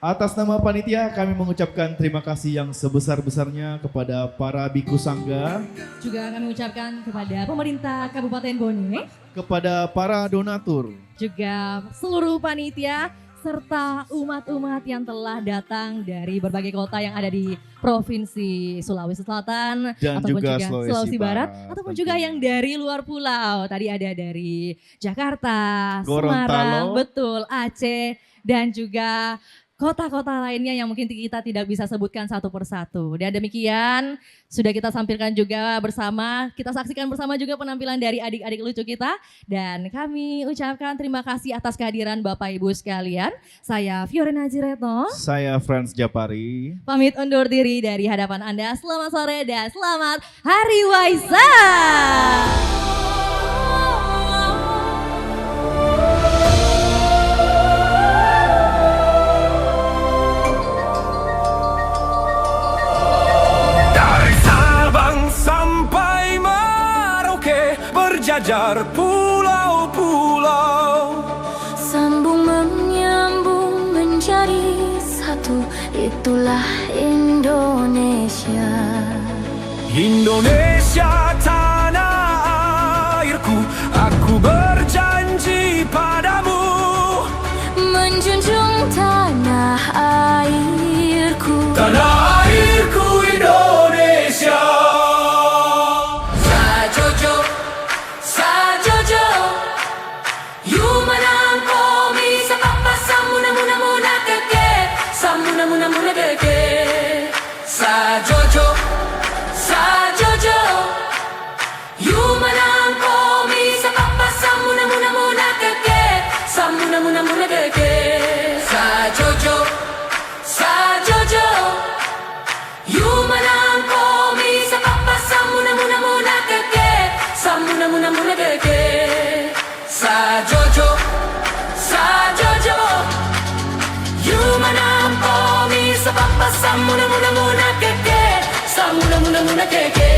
Atas nama panitia kami mengucapkan terima kasih yang sebesar-besarnya kepada para biku sangga, juga kami ucapkan kepada pemerintah Kabupaten Bone, kepada para donatur, juga seluruh panitia serta umat-umat yang telah datang dari berbagai kota yang ada di Provinsi Sulawesi Selatan dan ataupun juga Sulawesi Barat ataupun juga yang dari luar pulau. Tadi ada dari Jakarta, Semarang, betul, Aceh dan juga kota-kota lainnya yang mungkin kita tidak bisa sebutkan satu persatu. Dan demikian sudah kita sampaikan juga bersama, kita saksikan bersama juga penampilan dari adik-adik lucu kita. Dan kami ucapkan terima kasih atas kehadiran Bapak Ibu sekalian. Saya Fiorina Jiretno. Saya Franz Japari. Pamit undur diri dari hadapan Anda. Selamat sore dan selamat Hari Waisak. mengajar pulau-pulau. Sambung menyambung menjadi satu, itulah Indonesia. Indonesia tanah airku, aku berjanji padamu menjunjung tanah airku. Tanah airku Indonesia. Sajojo, sajojo, yumanang komi sa papa samuna muna muna keke, samuna muna muna keke. Sajojo, sajojo, yumanang komi sa papa samuna muna muna keke, samuna muna muna keke. Sajojo, sajojo, yumanang komi sa papa samuna muna muna keke, samuna muna muna keke. Sajojo, sajojo, yumanang komi sa papa samuna muna muna keke, samuna muna muna keke.